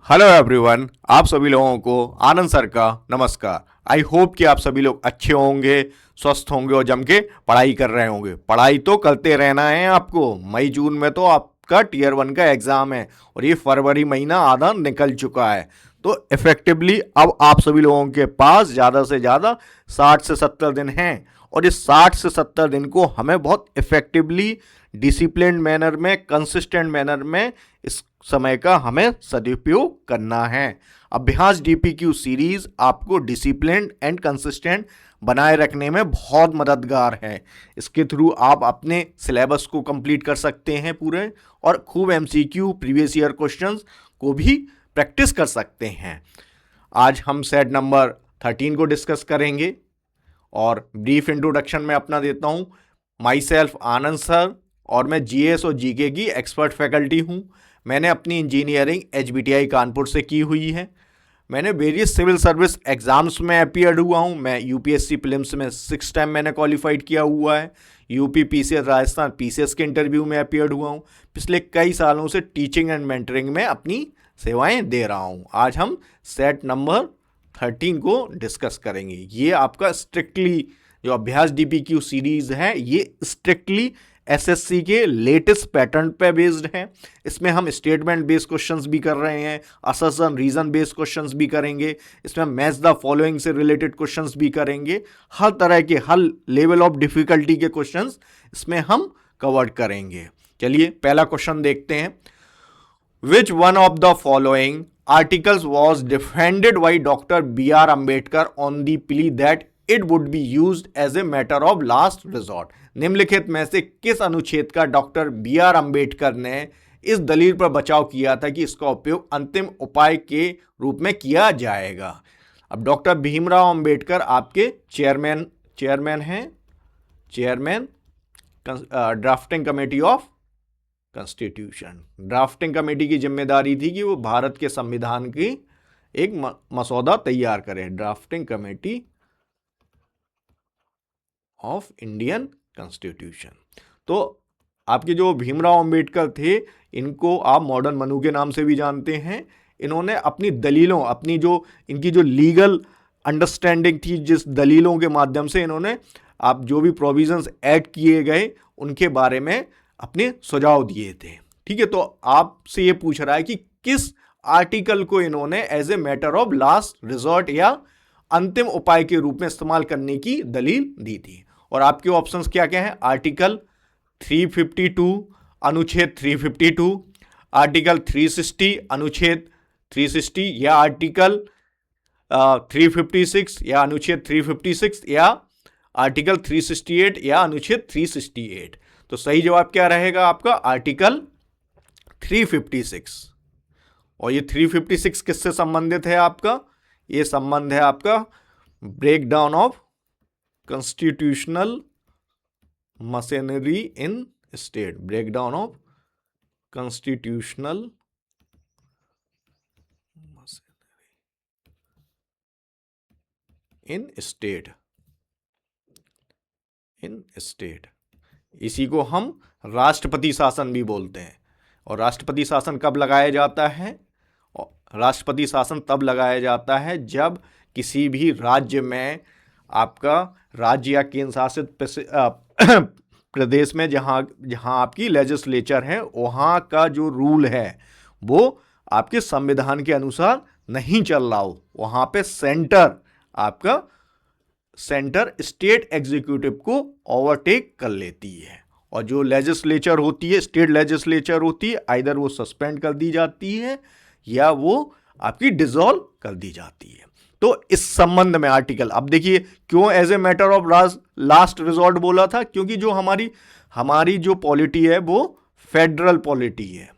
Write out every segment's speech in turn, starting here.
Hello everyone, आप सभी लोगों को आनंद सर का नमस्कार। आई होप कि आप सभी लोग अच्छे होंगे, स्वस्थ होंगे और जम के पढ़ाई कर रहे होंगे। पढ़ाई तो करते रहना है आपको। मई जून में तो आपका टीयर 1 का एग्ज़ाम है और ये फरवरी महीना आधा निकल चुका है। तो इफ़ेक्टिवली अब आप सभी लोगों के पास ज़्यादा से ज़्यादा 60 से 70 दिन हैं और इस 60 से 70 दिन को हमें बहुत इफ़ेक्टिवली डिसिप्लिन मैनर में, कंसिस्टेंट मैनर में इस समय का हमें सदुपयोग करना है। अभ्यास डीपीक्यू सीरीज आपको डिसिप्लिन एंड कंसिस्टेंट बनाए रखने में बहुत मददगार है। इसके थ्रू आप अपने सिलेबस को कंप्लीट कर सकते हैं पूरे, और खूब एमसीक्यू प्रीवियस ईयर क्वेश्चंस को भी प्रैक्टिस कर सकते हैं। आज हम सेट नंबर 13 को डिस्कस करेंगे और ब्रीफ इंट्रोडक्शन में अपना देता हूँ। माई सेल्फ आनंद सर और मैं जीएस और जीके की एक्सपर्ट फैकल्टी हूँ। मैंने अपनी इंजीनियरिंग एचबीटीआई कानपुर से की हुई है। मैंने वेरियस सिविल सर्विस एग्जाम्स में अपीयर्ड हुआ हूँ। मैं यूपीएससी प्रीलिम्स में 6 टाइम मैंने क्वालिफाइड किया हुआ है। यूपी पीसीएस राजस्थान पीसीएस के इंटरव्यू में अपीयर्ड हुआ हूँ। पिछले कई सालों से टीचिंग एंड मेंटरिंग में अपनी सेवाएं दे रहा हूँ। आज हम सेट नंबर 13 को डिस्कस करेंगे। ये आपका स्ट्रिक्टली जो अभ्यास डीपीक्यू सीरीज है, ये स्ट्रिक्टली एसएससी के लेटेस्ट पैटर्न पे बेस्ड है। इसमें हम स्टेटमेंट बेस्ड क्वेश्चंस भी कर रहे हैं, असर्शन रीजन बेस्ड क्वेश्चंस भी करेंगे। इसमें मैच द फॉलोइंग से रिलेटेड क्वेश्चंस भी करेंगे। हर तरह के, हर लेवल ऑफ डिफिकल्टी के क्वेश्चंस इसमें हम कवर करेंगे। चलिए पहला क्वेश्चन देखते हैं। Which one of the following articles was defended by doctor B R. Ambedkar on the plea that it would be used as a matter of last resort. निम्नलिखित में से किस अनुच्छेद का डॉक्टर बी.आर. अम्बेडकर ने इस दलील पर बचाव किया था कि इसका उपयोग अंतिम उपाय के रूप में किया जाएगा? अब डॉक्टर भीमराव अंबेडकर आपके चेयरमैन हैं, chairman drafting committee of constitution. Drafting committee की जिम्मेदारी थी कि वो भारत के संविधान की एक मसौदा तैयार करें। Drafting committee of Indian constitution. तो आपके जो भीमराव अंबेडकर थे, इनको आप मॉडर्न मनु के नाम से भी जानते हैं। इन्होंने अपनी दलीलों, अपनी जो इनकी जो लीगल अंडरस्टैंडिंग थी, जिस दलीलों के माध्यम से इन्होंने आप जो भी प्रोविजंस ऐड किए गए उनके बारे में अपने सुझाव दिए थे। ठीक है, तो आपसे ये पूछ रहा है कि किस आर्टिकल को इन्होंने as a matter of last resort या अंतिम उपाय के रूप में इस्तेमाल करने की दलील दी थी। और आपके ऑप्शंस क्या क्या हैं? आर्टिकल 352 अनुच्छेद 352, आर्टिकल 360 अनुच्छेद 360, या आर्टिकल 356 या अनुच्छेद 356, या आर्टिकल 368 या अनुच्छेद 368। तो सही जवाब क्या रहेगा आपका? आर्टिकल 356। और ये 356 किससे संबंधित है आपका? ये संबंध है आपका break down of constitutional machinery in state. Break down of constitutional in state, in state. इसी को हम राष्ट्रपति शासन भी बोलते हैं। और राष्ट्रपति शासन कब लगाया जाता है? राष्ट्रपति शासन तब लगाया जाता है जब किसी भी राज्य में, आपका राज्य या केंद्र शासित प्रदेश में, जहां आपकी लेजिस्लेचर है, वहां का जो रूल है वो आपके संविधान के अनुसार नहीं चल रहा हो, वहां पे सेंटर स्टेट एग्जीक्यूटिव को ओवरटेक कर लेती है। और जो लेजिस्लेचर होती है, स्टेट लेजिस्लेचर होती है, आइदर वो सस्पेंड कर दी जाती है या वो आपकी डिसॉल्व कर दी जाती है। तो इस संबंध में आर्टिकल, अब देखिए क्यों as a matter of last resort बोला था? क्योंकि जो हमारी जो पॉलिटी है वो फेडरल पॉलिटी है।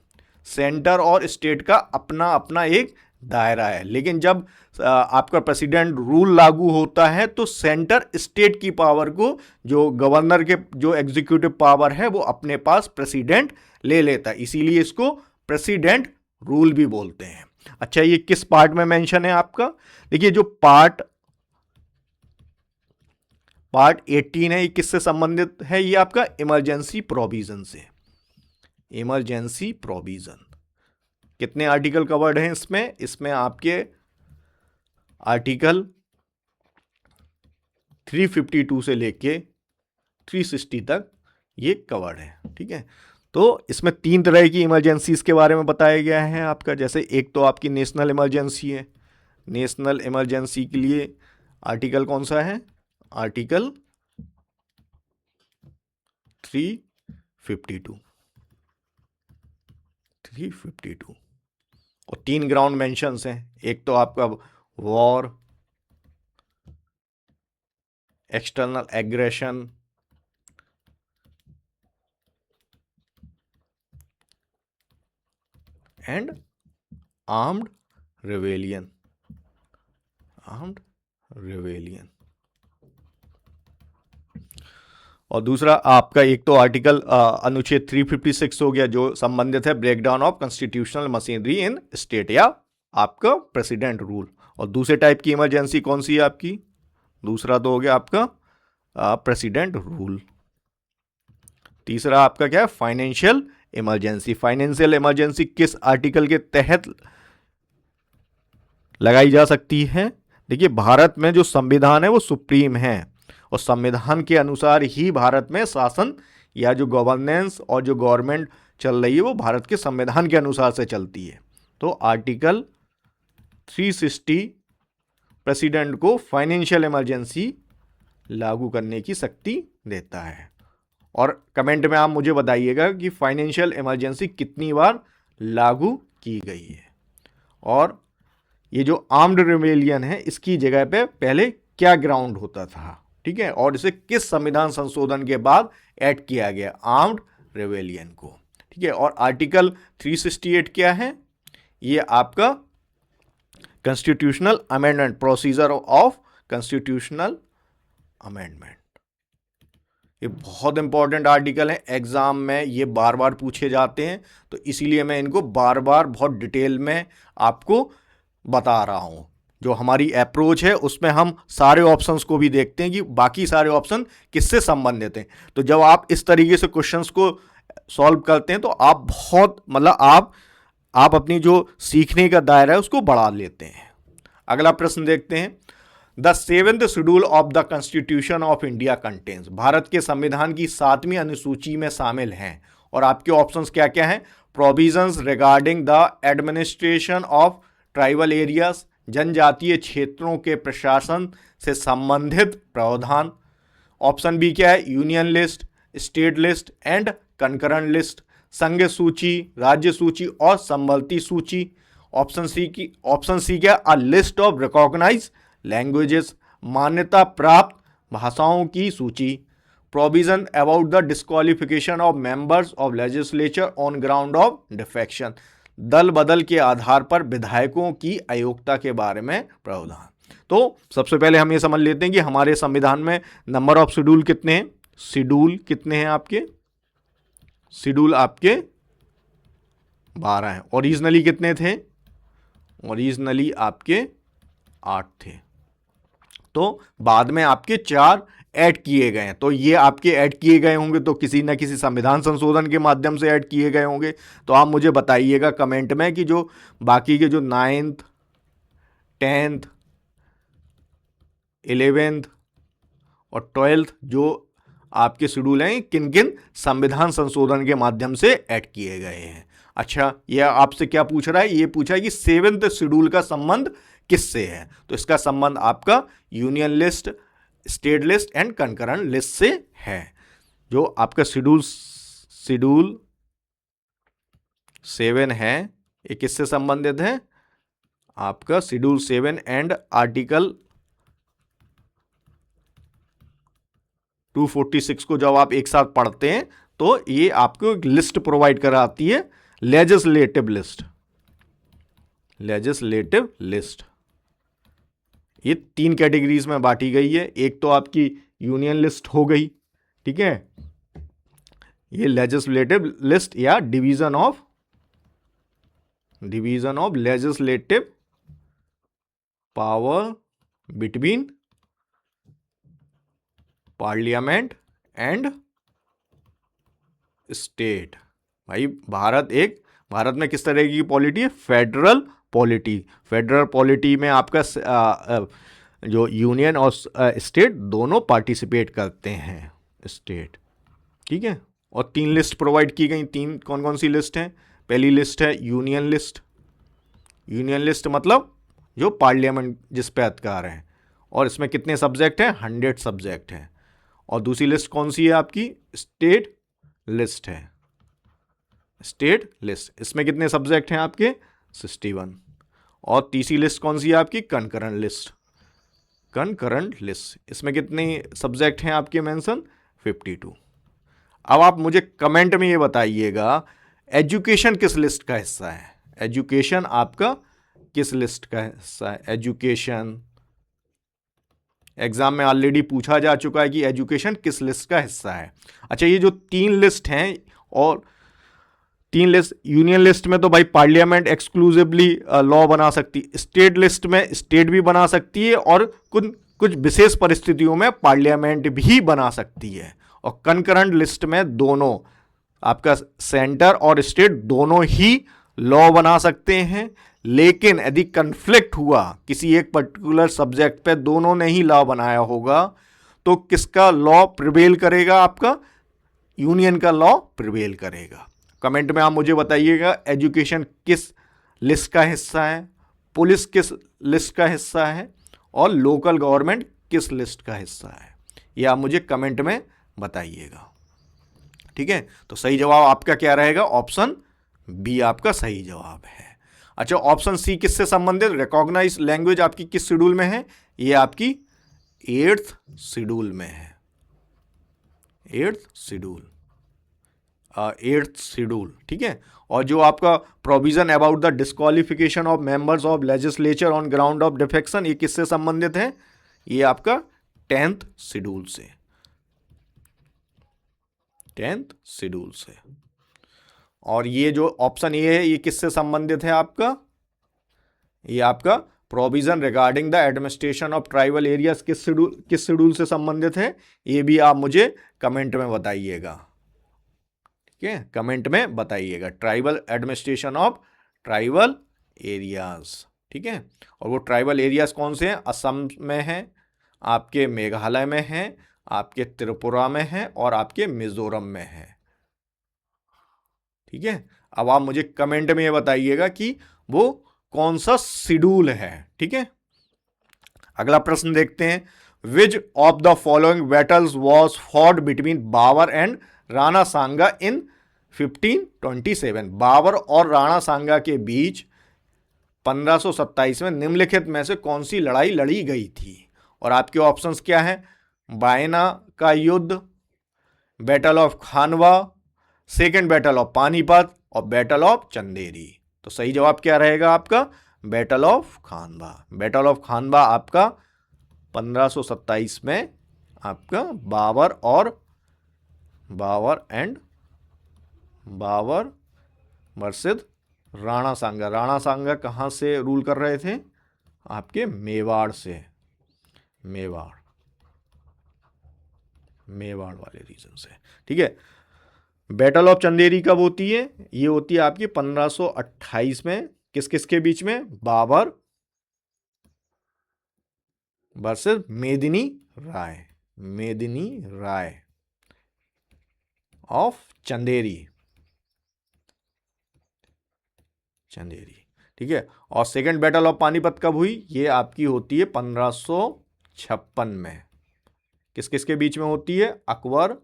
सेंटर और स्टेट का अपना अपना एक दायरा है, लेकिन जब आपका प्रेसिडेंट रूल लागू होता है तो सेंटर स्टेट की पावर को, जो गवर्नर के जो एग्जीक्यूटिव पावर है, वो अपने पास प्रेसिडेंट ले लेता है। इसीलिए इसको प्रेसिडेंट रूल भी बोलते हैं। अच्छा, ये किस पार्ट में मेंशन है आपका? देखिए जो पार्ट 18 है, ये किससे संबंधित है? ये आपका इमरजेंसी प्रोविजन से, इमरजेंसी प्रोविजन। कितने आर्टिकल कवर्ड हैं इसमें? इसमें आपके आर्टिकल 352 से लेके 360 तक ये कवर्ड है, ठीक है। तो इसमें 3 तरह की इमरजेंसीज के बारे में बताया गया है आपका। जैसे एक तो आपकी नेशनल इमरजेंसी है। नेशनल इमरजेंसी के लिए आर्टिकल कौन सा है? आर्टिकल 352। और 3 ग्राउंड मेंशंस हैं। एक तो आपका war, external aggression and armed rebellion. Armed rebellion. और दूसरा आपका एक तो आर्टिकल अनुच्छेद 356 हो गया, जो संबंधित है breakdown of constitutional machinery in state, या आपका प्रेसिडेंट रूल। और दूसरे टाइप की इमरजेंसी कौन सी है आपकी? दूसरा तो हो गया आपका प्रेसिडेंट रूल। तीसरा आपका क्या है? Financial emergency. फाइनेंशियल इमरजेंसी किस आर्टिकल के तहत लगाई जा सकती है? देखिए, भारत में जो संविधान है वो सुप्रीम है, और संविधान के अनुसार ही भारत में शासन या जो गवर्नेंस और जो गवर्नमेंट चल रही है वो भारत के संविधान के अनुसार से चलती है। तो आर्टिकल 360 प्रेसिडेंट को फाइनेंशियल इमरजेंसी लागू करने की शक्ति देता है। और कमेंट में आप मुझे बताइएगा कि फाइनेंशियल इमरजेंसी कितनी बार लागू की गई है। और ये जो आर्म्ड रिवेलियन है, इसकी जगह पे पहले क्या ग्राउंड होता था, ठीक है, और इसे किस संविधान संशोधन के बाद ऐड किया गया? आर्म्ड रिवेलियन को, ठीक है। और आर्टिकल 368 क्या है? ये आपका constitutional amendment, procedure of constitutional amendment. ये बहुत इंपॉर्टेंट आर्टिकल है, एग्जाम में ये बार बार पूछे जाते हैं, तो इसीलिए मैं इनको बार बार बहुत डिटेल में आपको बता रहा हूं। जो हमारी अप्रोच है उसमें हम सारे ऑप्शंस को भी देखते हैं कि बाकी सारे ऑप्शन किससे संबंधित हैं। तो जब आप इस तरीके से क्वेश्चंस को सॉल्व करते हैं तो आप बहुत मतलब आप अपनी जो सीखने का दायरा है उसको बढ़ा लेते हैं। अगला प्रश्न देखते हैं। The 7th schedule of the constitution of India contains, Bharat के संविधान की 7वीं अनुसूची में शामिल हैं। और आपके ऑप्शंस क्या क्या हैं? Provisions regarding the administration of tribal areas, जनजातीय क्षेत्रों के प्रशासन से संबंधित प्रावधान। ऑप्शन बी क्या है? Union list, state list and concurrent list, संघ सूची, राज्य सूची और संबलती सूची। ऑप्शन सी क्या? A list of recognise languages, मान्यता प्राप्त भाषाओं की सूची। Provision about the disqualification of members of legislature on ground of defection, दल बदल के आधार पर विधायकों की अयोग्यता के बारे में प्रावधान। तो सबसे पहले हम ये समझ लेते हैं कि हमारे संविधान में नंबर ऑफ शेड्यूल कितने हैं। शेड्यूल कितने हैं आपके? शेड्यूल आपके 12 हैं। ओरिजिनली कितने थे? ओरिजिनली आपके 8 थे। तो बाद में आपके 4 ऐड किए गए हैं। तो ये आपके ऐड किए गए होंगे तो किसी न किसी संविधान संशोधन के माध्यम से ऐड किए गए होंगे। तो आप मुझे बताइएगा कमेंट में कि जो बाकी के जो 9th, 10th, 11th और 12th जो आपके शेड्यूल हैं किन किन संविधान संशोधन के माध्यम से ऐड किए गए हैं। अच्छा, यह आपसे क्या पूछ रहा है? ये पूछा है कि 7th शेड्यूल का संबंध किससे है। तो इसका संबंध आपका union list, state list and concurrent list से है। जो आपका शेड्यूल 7 है, ये किससे संबंधित है? आपका शेड्यूल 7 एंड आर्टिकल 246 को जब आप एक साथ पढ़ते हैं तो ये आपको एक लिस्ट प्रोवाइड कराती है, लेजिस्लेटिव लिस्ट। लेजिस्लेटिव लिस्ट ये 3 कैटेगरीज में बांटी गई है। एक तो आपकी यूनियन लिस्ट हो गई, ठीक है, ये लेजिस्लेटिव लिस्ट या division of legislative power between parliament and state. भाई भारत एक भारत में किस तरह की पॉलिटी है? Federal polity. फेडरल पॉलिटी में आपका जो यूनियन और स्टेट दोनों पार्टिसिपेट करते हैं, स्टेट। ठीक है। और 3 लिस्ट प्रोवाइड की गई। 3 कौन कौन सी लिस्ट हैं? पहली लिस्ट है यूनियन लिस्ट। यूनियन लिस्ट मतलब जो पार्लियामेंट जिस पे अधिकार है, और इसमें कितने सब्जेक्ट हैं? 100 सब्जेक्ट हैं। और दूसरी लिस्ट कौन सी है आपकी? स्टेट लिस्ट है। स्टेट लिस्ट, इसमें कितने सब्जेक्ट हैं आपके? 61। और तीसरी लिस्ट कौन सी है आपकी? Concurrent list. कंकरेंट लिस्ट, इसमें कितने सब्जेक्ट हैं आपके मेंशन? 52। अब आप मुझे कमेंट में ये बताइएगा, एजुकेशन किस लिस्ट का हिस्सा है? एजुकेशन आपका किस लिस्ट का हिस्सा है? एजुकेशन एग्जाम में ऑलरेडी पूछा जा चुका है कि एजुकेशन किस लिस्ट का हिस्सा है। अच्छा, ये जो 3 लिस्ट हैं, और 3 लिस्ट, यूनियन लिस्ट में तो भाई पार्लियामेंट एक्सक्लूसिवली लॉ बना सकती, स्टेट लिस्ट में स्टेट भी बना सकती है, और कुछ कुछ विशेष परिस्थितियों में पार्लियामेंट भी बना सकती है। और कंकरेंट लिस्ट में दोनों, आपका सेंटर और स्टेट दोनों ही लॉ बना सकते हैं। लेकिन यदि कन्फ्लिक्ट हुआ किसी एक पर्टिकुलर सब्जेक्ट पे, दोनों ने ही लॉ बनाया होगा, तो किसका लॉ प्रिवेल करेगा? आपका यूनियन का लॉ प्रिवेल करेगा। कमेंट में आप मुझे बताइएगा, एजुकेशन किस लिस्ट का हिस्सा है, पुलिस किस लिस्ट का हिस्सा है, और लोकल गवर्नमेंट किस लिस्ट का हिस्सा है। ये आप मुझे कमेंट में बताइएगा। ठीक है, तो सही जवाब आपका क्या रहेगा? ऑप्शन बी आपका सही जवाब है। अच्छा, ऑप्शन सी किससे संबंधित? रिकॉग्नाइज लैंग्वेज आपकी किस शेड्यूल में है? ये आपकी 8th शेड्यूल में है। 8th schedule, 8th schedule. ठीक है। और जो आपका provision about the disqualification of members of legislature on ground of defection, ये किससे संबंधित है? ये आपका 10th शेड्यूल से। 10th शेड्यूल से। और ये जो ऑप्शन ए है, ये किससे संबंधित है आपका? ये आपका provision regarding the administration of tribal areas किस शेड्यूल से संबंधित है? ये भी आप मुझे कमेंट में बताइएगा। ठीक है, कमेंट में बताइएगा। Tribal administration of tribal areas. ठीक है। और वो ट्राइबल एरियाज कौन से हैं? असम में हैं, आपके मेघालय में हैं, आपके त्रिपुरा में हैं, और आपके मिजोरम में हैं। ठीक है। अब आप मुझे कमेंट में ये बताइएगा कि वो कौन सा शेड्यूल है। ठीक है। अगला प्रश्न देखते हैं। Which of the following battles was fought between Babur and Rana Sanga in 1527? Babur और राणा सांगा के बीच 1527 में निम्नलिखित में से कौन सी लड़ाई लड़ी गई थी? और आपके ऑप्शंस क्या हैं? बायना का युद्ध, battle of Khanwa, second battle of Panipat, और बैटल ऑफ चंदेरी। तो सही जवाब क्या रहेगा आपका? Battle of Khanwa. Battle of Khanwa आपका 1527 में आपका बाबर वर्सेस राणा सांगा। राणा सांगा कहाँ से रूल कर रहे थे? आपके मेवाड़ से। मेवाड़ वाले रीजन से। ठीक है। बैटल ऑफ चंदेरी कब होती है? ये होती है आपकी 1528 में। किस किस के बीच में? Babar versus Medini Rai of Chanderi. ठीक है। और सेकेंड बैटल ऑफ पानीपत कब हुई? ये आपकी होती है 1556 में। किस किस के बीच में होती है? अकबर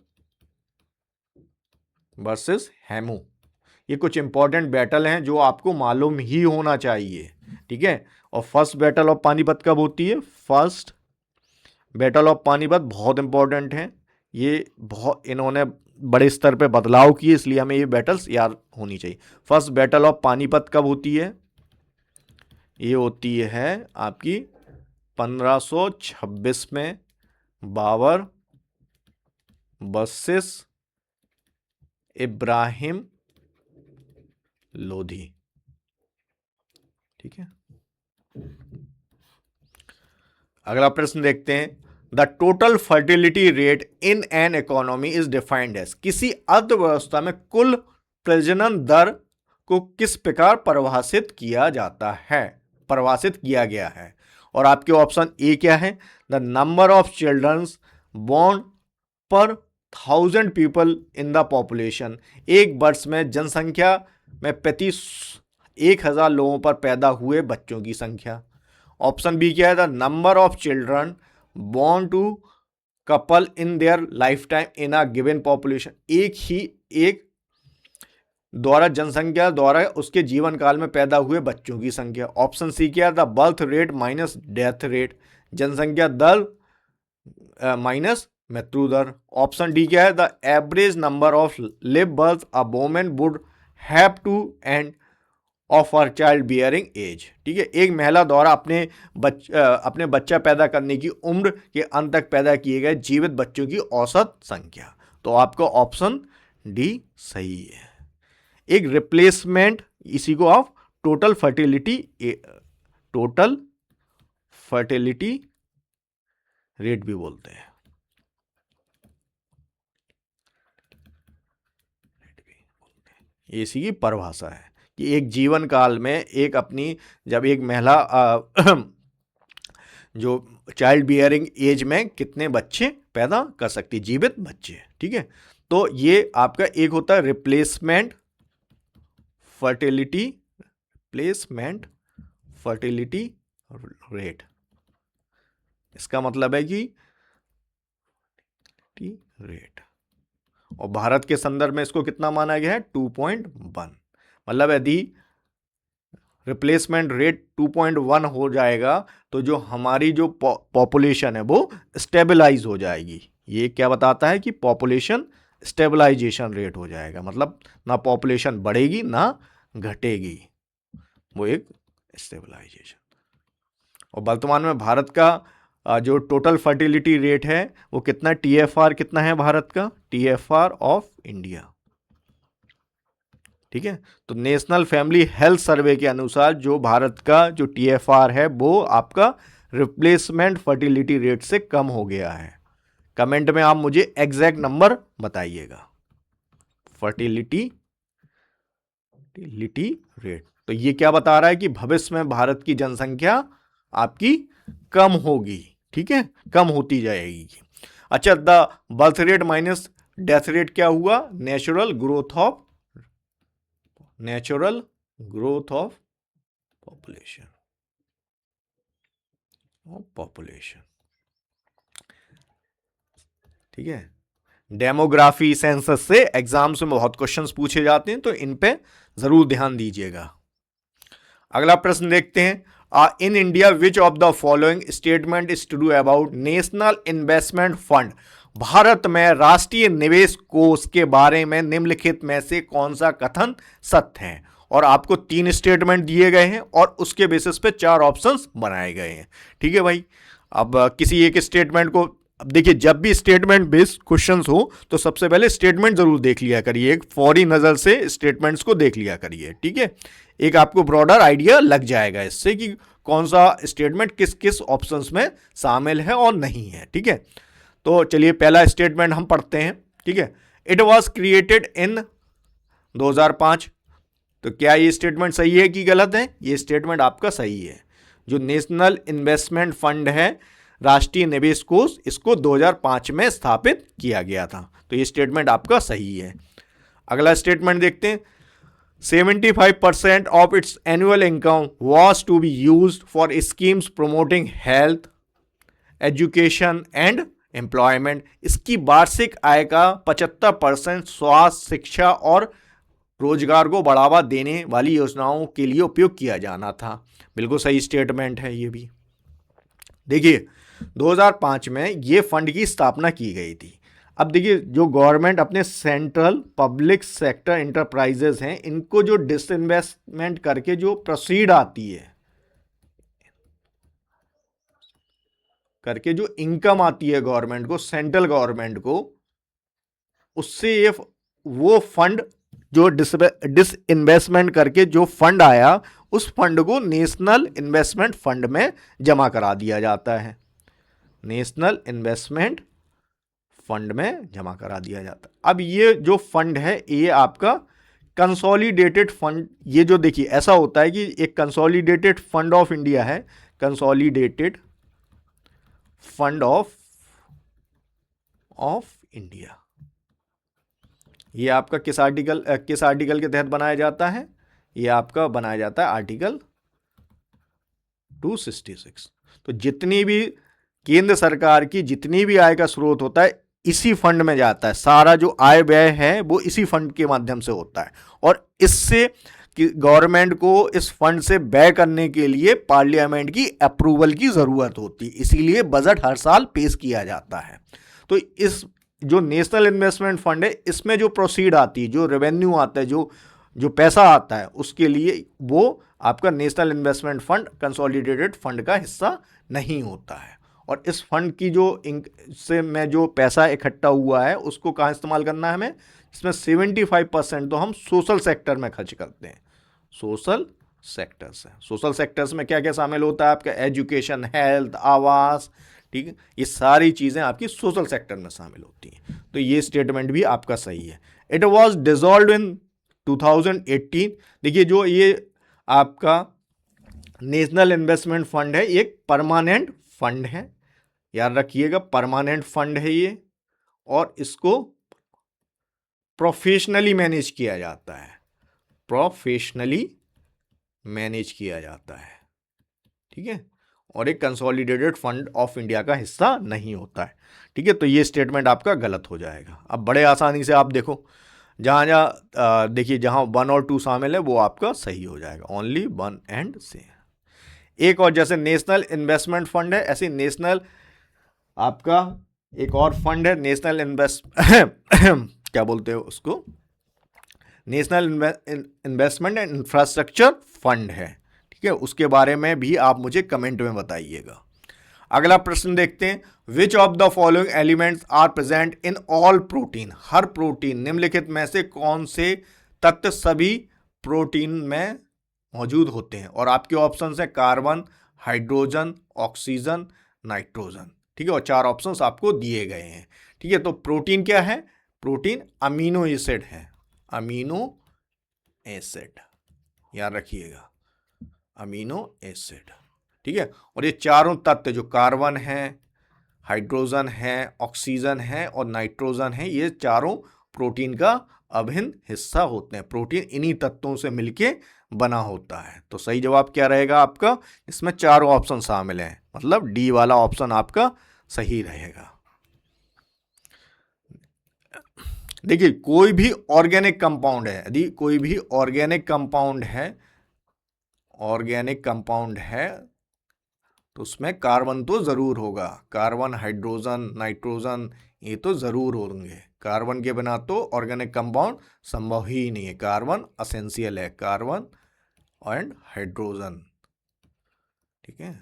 वर्सेस हेमू। ये कुछ इंपॉर्टेंट बैटल हैं जो आपको मालूम ही होना चाहिए। ठीक है। और फर्स्ट बैटल ऑफ पानीपत कब होती है? फर्स्ट बैटल ऑफ पानीपत बहुत इंपॉर्टेंट है। ये बहुत इन्होंने बड़े स्तर पे बदलाव किए, इसलिए हमें ये बैटल्स याद होनी चाहिए। फर्स्ट बैटल ऑफ पानीपत कब होती है? ये होती है आपकी 1526 में, बाबर वर्सेस इब्राहिम लोधी। ठीक है। अगला प्रश्न देखते हैं। The total fertility rate in an economy is defined as. किसी अर्थव्यवस्था में कुल प्रजनन दर उसको किस प्रकार परिभाषित किया गया है। और आपके ऑप्शन ए क्या है, the number of childrens born per 1000 people in the population, एक वर्ष में जनसंख्या में प्रति 1000 लोगों पर पैदा हुए बच्चों की संख्या। ऑप्शन बी क्या है, the number of children born to couple in their lifetime in a given population, एक द्वारा जनसंख्या द्वारा उसके जीवन काल में पैदा हुए बच्चों की संख्या। ऑप्शन सी क्या है, the birth rate minus death rate, जनसंख्या दर माइनस मृत्यु दर। ऑप्शन डी क्या है, the average number of live birth a woman would have to end of her child bearing age. ठीक है, एक महिला द्वारा अपने बच्चा पैदा करने की उम्र के अंत तक पैदा किए गए जीवित बच्चों की औसत संख्या। तो आपका ऑप्शन डी सही है। एक रिप्लेसमेंट, इसी को आप टोटल फर्टिलिटी रेट भी बोलते हैं। इसी की परिभाषा है कि एक जीवन काल में जब एक महिला जो चाइल्ड बियरिंग एज में कितने बच्चे पैदा कर सकती, जीवित बच्चे। ठीक है, तो ये आपका एक होता है रिप्लेसमेंट फर्टिलिटी रेट। इसका मतलब है कि रेट, और भारत के संदर्भ में इसको कितना माना गया है, 2.1। मतलब यदि रिप्लेसमेंट रेट 2.1 हो जाएगा तो जो हमारी जो पॉपुलेशन है वो स्टेबलाइज हो जाएगी। ये क्या बताता है कि पॉपुलेशन स्टेबलाइजेशन रेट हो जाएगा, मतलब ना पॉपुलेशन बढ़ेगी ना घटेगी, वो एक स्टेबलाइजेशन। और वर्तमान में भारत का जो टोटल फर्टिलिटी रेट है वो कितना, TFR कितना है भारत का, TFR ऑफ इंडिया। ठीक है, तो नेशनल फैमिली हेल्थ सर्वे के अनुसार जो भारत का जो TFR है वो आपका रिप्लेसमेंट फर्टिलिटी रेट से कम हो गया है। कमेंट में आप मुझे एग्जैक्ट नंबर बताइएगा। फर्टिलिटी रेट, तो ये क्या बता रहा है कि भविष्य में भारत की जनसंख्या आपकी कम होगी। ठीक है, कम होती जाएगी। अच्छा, the birth rate minus death rate क्या हुआ, नेचुरल ग्रोथ ऑफ पॉपुलेशन। ठीक है, डेमोग्राफी सेंसस से एग्जाम्स में बहुत क्वेश्चंस पूछे जाते हैं, तो इन पे जरूर ध्यान दीजिएगा। अगला प्रश्न देखते हैं, in India which of the following statement is true about national investment fund, Bharat में राष्ट्रीय निवेश कोष के बारे में निम्नलिखित में से कौन सा कथन सत्य है। और आपको 3 स्टेटमेंट दिए गए हैं और उसके बेसिस पे 4 ऑप्शंस बनाए गए हैं। ठीक है भाई, अब किसी एक स्टेटमेंट को, अब देखिए जब भी स्टेटमेंट बेस्ड क्वेश्चंस हो तो सबसे पहले स्टेटमेंट जरूर देख लिया करिए, एक फौरी नजर से स्टेटमेंट्स को देख लिया करिए। ठीक है, एक आपको ब्रॉडर आइडिया लग जाएगा इससे कि कौन सा स्टेटमेंट किस किस ऑप्शंस में शामिल है और नहीं है। ठीक है, तो चलिए पहला स्टेटमेंट हम पढ़ते हैं। ठीक है, इट वॉज क्रिएटेड इन 2005। तो क्या ये स्टेटमेंट सही है कि गलत है? ये स्टेटमेंट आपका सही है। जो नेशनल इन्वेस्टमेंट फंड है, राष्ट्रीय निवेश कोष, इसको 2005 में स्थापित किया गया था। तो ये स्टेटमेंट आपका सही है। अगला स्टेटमेंट देखते हैं, 75% of its annual income was to be used for schemes promoting health, education and employment. इसकी वार्षिक आय का 75% स्वास्थ्य, शिक्षा और रोजगार को बढ़ावा देने वाली योजनाओं के लिए उपयोग किया जाना था। बिल्कुल सही स्टेटमेंट है ये भी। देखिए 2005 में ये फंड की स्थापना की गई थी। अब देखिए जो गवर्नमेंट अपने सेंट्रल पब्लिक सेक्टर इंटरप्राइजेस हैं, इनको जो डिसइन्वेस्टमेंट करके जो प्रोसीड आती है, करके जो इनकम आती है गवर्नमेंट को, सेंट्रल गवर्नमेंट को, उससे ये वो फंड जो डिसइन्वेस्टमेंट करके जो फंड आया, उस फंड को नेशनल इन्वेस्टमेंट फंड में जमा करा दिया जाता है। नेशनल इन्वेस्टमेंट फंड में जमा करा दिया जाता है। अब ये जो फंड है ये आपका कंसोलिडेटेड फंड, ये जो देखिए ऐसा होता है कि एक कंसोलिडेटेड फंड ऑफ इंडिया है, कंसोलिडेटेड फंड ऑफ इंडिया, ये आपका किस आर्टिकल के तहत बनाया जाता है? ये आपका बनाया जाता है आर्टिकल 266। तो जितनी भी केंद्र सरकार की जितनी भी आय का स्रोत होता है इसी फंड में जाता है, सारा जो आय व्यय है वो इसी फंड के माध्यम से होता है, और इससे कि गवर्नमेंट को इस फंड से व्यय करने के लिए पार्लियामेंट की अप्रूवल की जरूरत होती है, इसीलिए बजट हर साल पेश किया जाता है। तो इस जो नेशनल इन्वेस्टमेंट फंड है इसमें जो प्रोसीड आती है, जो रेवेन्यू आता है, जो पैसा आता है, उसके लिए वो आपका national investment fund consolidated fund का हिस्सा नहीं होता है। और इस फंड की से में जो पैसा इकट्ठा हुआ है उसको कहाँ इस्तेमाल करना है हमें? इसमें 75% तो हम सोशल सेक्टर में खर्च करते हैं। सोशल सेक्टर्स है, सोशल सेक्टर्स में क्या क्या शामिल होता है आपका? एजुकेशन, हेल्थ, आवास, ठीक है, ये सारी चीज़ें आपकी सोशल सेक्टर में शामिल होती हैं। तो ये स्टेटमेंट भी आपका सही है। It was dissolve in 2018। देखिए जो ये आपका नेशनल इन्वेस्टमेंट फंड है एक परमानेंट फंड है, याद रखिएगा परमानेंट फंड है ये, और इसको प्रोफेशनली मैनेज किया जाता है, प्रोफेशनली मैनेज किया जाता है, ठीक है, और एक कंसोलिडेटेड फंड ऑफ इंडिया का हिस्सा नहीं होता है, ठीक है। तो ये स्टेटमेंट आपका गलत हो जाएगा। अब बड़े आसानी से आप देखो, जहाँ जहाँ देखिए जहाँ 1 और 2 शामिल है वो आपका सही हो जाएगा, ओनली 1 एंड C। एक और जैसे नेशनल इन्वेस्टमेंट फंड है, ऐसे नेशनल आपका एक और फंड है नेशनल क्या बोलते हो उसको, national investment and infrastructure fund है, ठीक है, उसके बारे में भी आप मुझे कमेंट में बताइएगा। अगला प्रश्न देखते हैं, which of the following elements are present in all protein? हर प्रोटीन, निम्नलिखित में से कौन से तत्व सभी प्रोटीन में मौजूद होते हैं? और आपके ऑप्शन है कार्बन, हाइड्रोजन, ऑक्सीजन, नाइट्रोजन, ठीक है, और 4 ऑप्शंस आपको दिए गए हैं, ठीक है। तो प्रोटीन क्या है? प्रोटीन अमीनो एसिड है, अमीनो एसिड, याद रखिएगा, अमीनो एसिड, ठीक है। और ये चारों तत्व जो कार्बन है, हाइड्रोजन है, ऑक्सीजन है और नाइट्रोजन है, ये चारों प्रोटीन का अभिन्न हिस्सा होते हैं। प्रोटीन इन्हीं तत्वों से मिलके बना होता है। तो सही जवाब क्या रहेगा आपका? इसमें चारों ऑप्शन शामिल हैं, मतलब डी वाला ऑप्शन आपका सही रहेगा। देखिए कोई भी ऑर्गेनिक कंपाउंड है, यदि कोई भी ऑर्गेनिक कंपाउंड है तो उसमें कार्बन तो जरूर होगा, कार्बन, हाइड्रोजन, नाइट्रोजन, ये तो जरूर होंगे। कार्बन के बिना तो ऑर्गेनिक कंपाउंड संभव ही नहीं है, कार्बन असेंशियल है, कार्बन एंड हाइड्रोजन, ठीक है।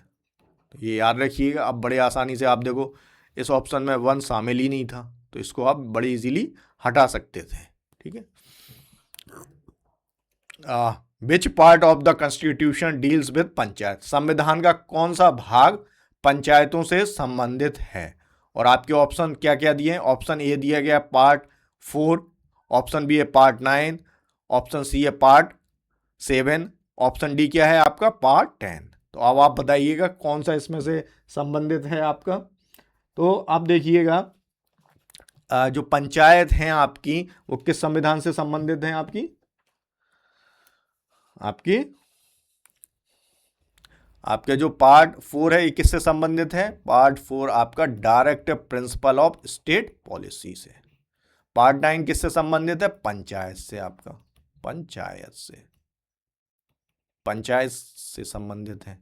तो ये याद रखिएगा। अब बड़े आसानी से आप देखो, इस ऑप्शन में 1 शामिल ही नहीं था, तो इसको आप बड़ी इजीली हटा सकते थे, ठीक है। Which part of the constitution deals with panchayat? संविधान का कौन सा भाग पंचायतों से संबंधित है? और आपके ऑप्शन क्या क्या दिए हैं? ऑप्शन ए दिया गया पार्ट 4, ऑप्शन बी है पार्ट 9, ऑप्शन सी है पार्ट 7, ऑप्शन डी क्या है आपका? पार्ट 10। तो अब आप बताइएगा कौन सा इसमें से संबंधित है आपका। तो आप देखिएगा जो पंचायत हैं आपकी वो किस संविधान से संबंधित हैं? आपके जो पार्ट 4 है ये किससे संबंधित है? पार्ट 4 आपका direct principle of state policy से। पार्ट 9 किससे संबंधित है? पंचायत से, आपका पंचायत से संबंधित है।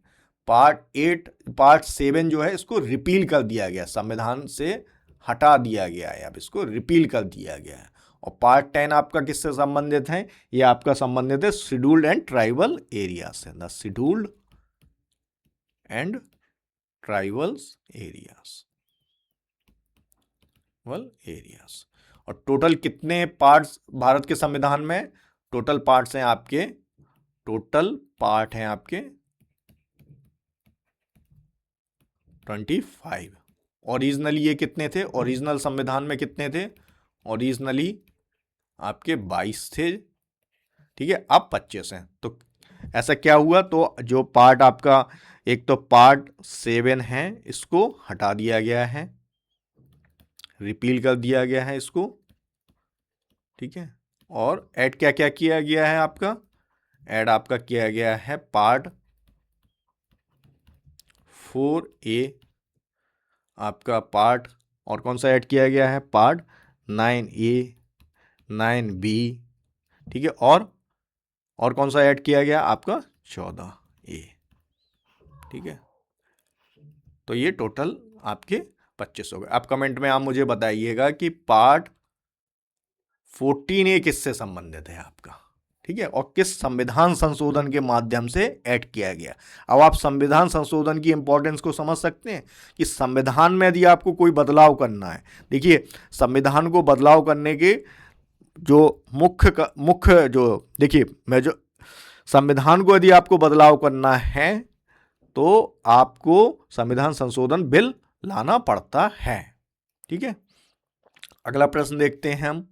पार्ट 7 जो है इसको रिपील कर दिया गया, संविधान से हटा दिया गया है, अब इसको रिपील कर दिया गया है। और पार्ट 10 आपका किससे संबंधित है? ये आपका संबंधित है शेड्यूल्ड एंड ट्राइबल एरिया से, the scheduled and tribals areas. और टोटल कितने पार्ट्स भारत के संविधान में? टोटल पार्ट हैं आपके 25। ओरिजिनली ये कितने थे? ओरिजिनल संविधान में कितने थे? ओरिजिनली आपके 22 थे, ठीक है, अब 25 हैं। तो ऐसा क्या हुआ, तो जो पार्ट आपका एक तो पार्ट 7 है इसको हटा दिया गया है, रिपील कर दिया गया है इसको, ठीक है। और ऐड क्या क्या किया गया है आपका, ऐड आपका किया गया है पार्ट 4A, आपका पार्ट और कौन सा ऐड किया गया है, पार्ट 9A, 9B, ठीक है। और कौन सा ऐड किया गया आपका 14A, ठीक है। तो ये टोटल आपके 25 हो गए। अब कमेंट में आप मुझे बताइएगा कि पार्ट 14A किससे संबंधित है आपका, ठीक है, और किस संविधान संशोधन के माध्यम से ऐड किया गया। अब आप संविधान संशोधन की इंपॉर्टेंस को समझ सकते हैं कि संविधान में यदि आपको कोई बदलाव करना है, देखिए संविधान को बदलाव करने के जो मुख्य जो देखिए मैं जो संविधान को यदि आपको बदलाव करना है तो आपको संविधान संशोधन बिल लाना पड़ता है, ठीक है। अगला प्रश्न देखते हैं हम,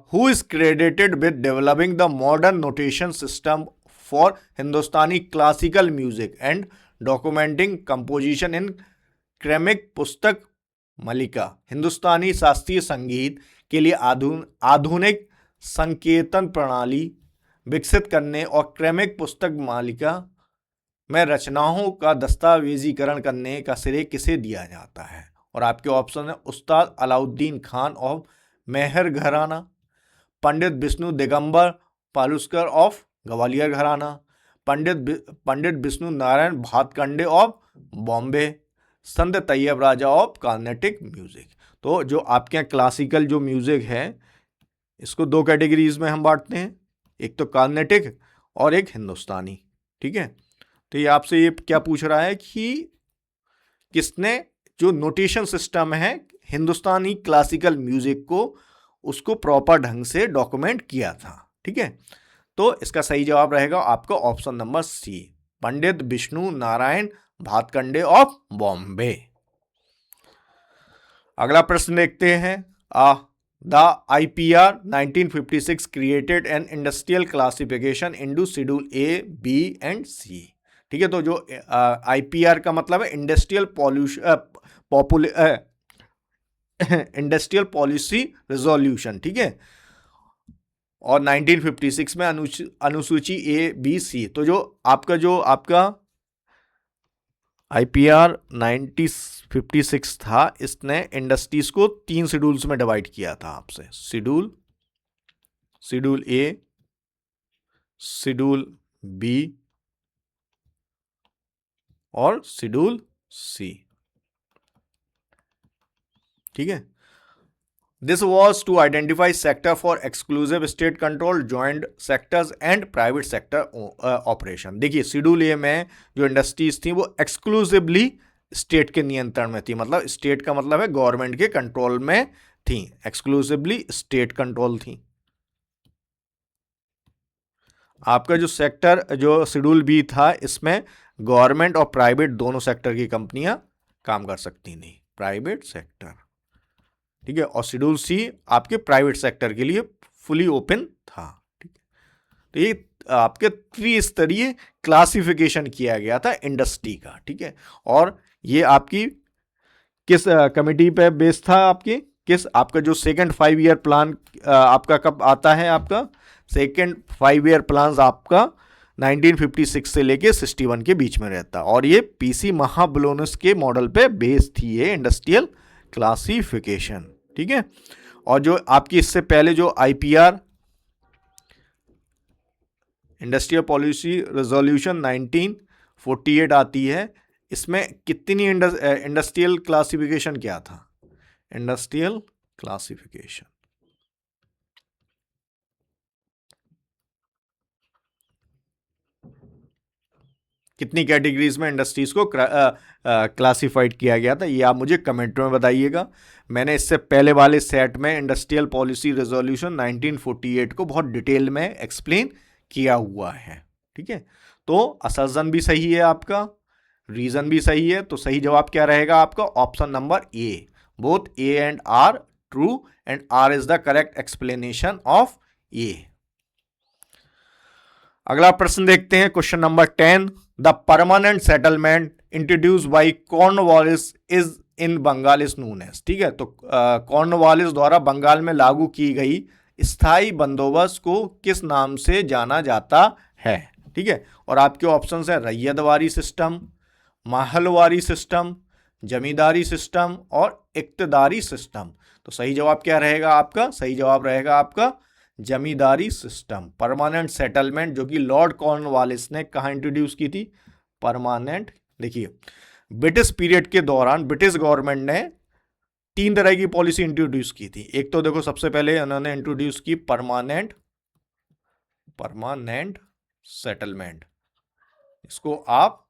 who is credited with developing the modern notation system for Hindustani classical music and documenting composition in क्रमिक पुस्तक मलिका। हिंदुस्तानी शास्त्रीय संगीत के लिए आधुनिक संकेतन प्रणाली विकसित करने और क्रमिक पुस्तक मालिका में रचनाओं का दस्तावेजीकरण करने का श्रेय किसे दिया जाता है। और आपके ऑप्शन है उस्ताद अलाउद्दीन खान ऑफ मेहर घराना, पंडित विष्णु दिगंबर पालुस्कर ऑफ ग्वालियर घराना, पंडित Vishnu Narayan Bhatkhande of Bombay, Sant Tayyab Raja of Carnatic music. तो जो आपके यहाँ क्लासिकल जो म्यूजिक है इसको दो कैटेगरीज में हम बांटते हैं, एक तो कार्नेटिक और एक हिंदुस्तानी, ठीक है। तो ये आपसे ये क्या पूछ रहा है कि किसने जो नोटेशन सिस्टम है हिंदुस्तानी क्लासिकल म्यूजिक को उसको प्रॉपर ढंग से डॉक्यूमेंट किया था, ठीक है। तो इसका सही जवाब रहेगा आपका option number C, Pandit Vishnu Narayan Bhatkhande of Bombay. अगला प्रश्न देखते हैं, the IPR 1956 created an industrial classification into schedule A, B and C, ठीक है। तो जो IPR का मतलब है इंडस्ट्रियल इंडस्ट्रियल पॉलिसी रिजोल्यूशन, ठीक है। और 1956 में अनुसूची A, B, C। तो जो आपका IPR 1956 था इसने इंडस्ट्रीज को 3 शेड्यूल्स में डिवाइड किया था आपसे, शेड्यूल A, शेड्यूल B और शेड्यूल C, ठीक है। This was to identify sector for exclusive state control, joint sectors and private sector operation. देखिए शेड्यूल ए में जो इंडस्ट्रीज थी वो एक्सक्लूसिवली स्टेट के नियंत्रण में थी, मतलब स्टेट का मतलब है गवर्नमेंट के कंट्रोल में थी, एक्सक्लूसिवली स्टेट कंट्रोल थी। आपका जो सेक्टर जो शेड्यूल बी था इसमें गवर्नमेंट और प्राइवेट दोनों सेक्टर की कंपनियां काम कर सकती नहीं, प्राइवेट सेक्टर, ठीक है। और शेड्यूल सी आपके प्राइवेट सेक्टर के लिए फुली ओपन था, ठीक है। तो ये आपके त्रिस्तरीय क्लासिफिकेशन किया गया था इंडस्ट्री का, ठीक है। और ये आपकी किस कमेटी पे बेस था, आपका जो सेकंड 5 ईयर प्लान आपका कब आता है, आपका सेकंड 5 ईयर प्लान आपका 1956 से लेके 61 के बीच में रहता, और ये PC महाबलोनस के मॉडल पे बेस थी ये इंडस्ट्रियल क्लासिफिकेशन, ठीक है। और जो आपकी इससे पहले जो IPR इंडस्ट्रियल पॉलिसी रेजोल्यूशन 1948 आती है, इसमें कितनी इंडस्ट्रियल क्लासिफिकेशन क्या था, इंडस्ट्रियल क्लासिफिकेशन कितनी कैटेगरीज में इंडस्ट्रीज को क्लासिफाइड किया गया था, ये आप मुझे कमेंट में बताइएगा। मैंने इससे पहले वाले सेट में इंडस्ट्रियल पॉलिसी रेजोल्यूशन 1948 को बहुत डिटेल में एक्सप्लेन किया हुआ है, ठीक है। तो असर्जन भी सही है आपका, रीजन भी सही है, तो सही जवाब क्या रहेगा आपका option number A, both A and R true and R is the correct explanation of A. अगला प्रश्न देखते हैं, question number 10। The permanent settlement introduced by Cornwallis is in Bengal is known as. ठीक है, तो कॉर्नवालिस द्वारा बंगाल में लागू की गई स्थायी बंदोबस्त को किस नाम से जाना जाता है। ठीक है, और आपके ऑप्शंस है रैयतवारी सिस्टम, माहलवारी सिस्टम, जमींदारी सिस्टम और इक्तदारी सिस्टम। तो सही जवाब क्या रहेगा आपका? सही जवाब रहेगा आपका जमींदारी सिस्टम। परमानेंट सेटलमेंट जो कि लॉर्ड कॉर्नवालिस ने कहाँ इंट्रोड्यूस की थी? परमानेंट। देखिए, ब्रिटिश पीरियड के दौरान ब्रिटिश गवर्नमेंट ने 3 तरह की पॉलिसी इंट्रोड्यूस की थी। एक तो देखो, सबसे पहले उन्होंने इंट्रोड्यूस की परमानेंट सेटलमेंट, इसको आप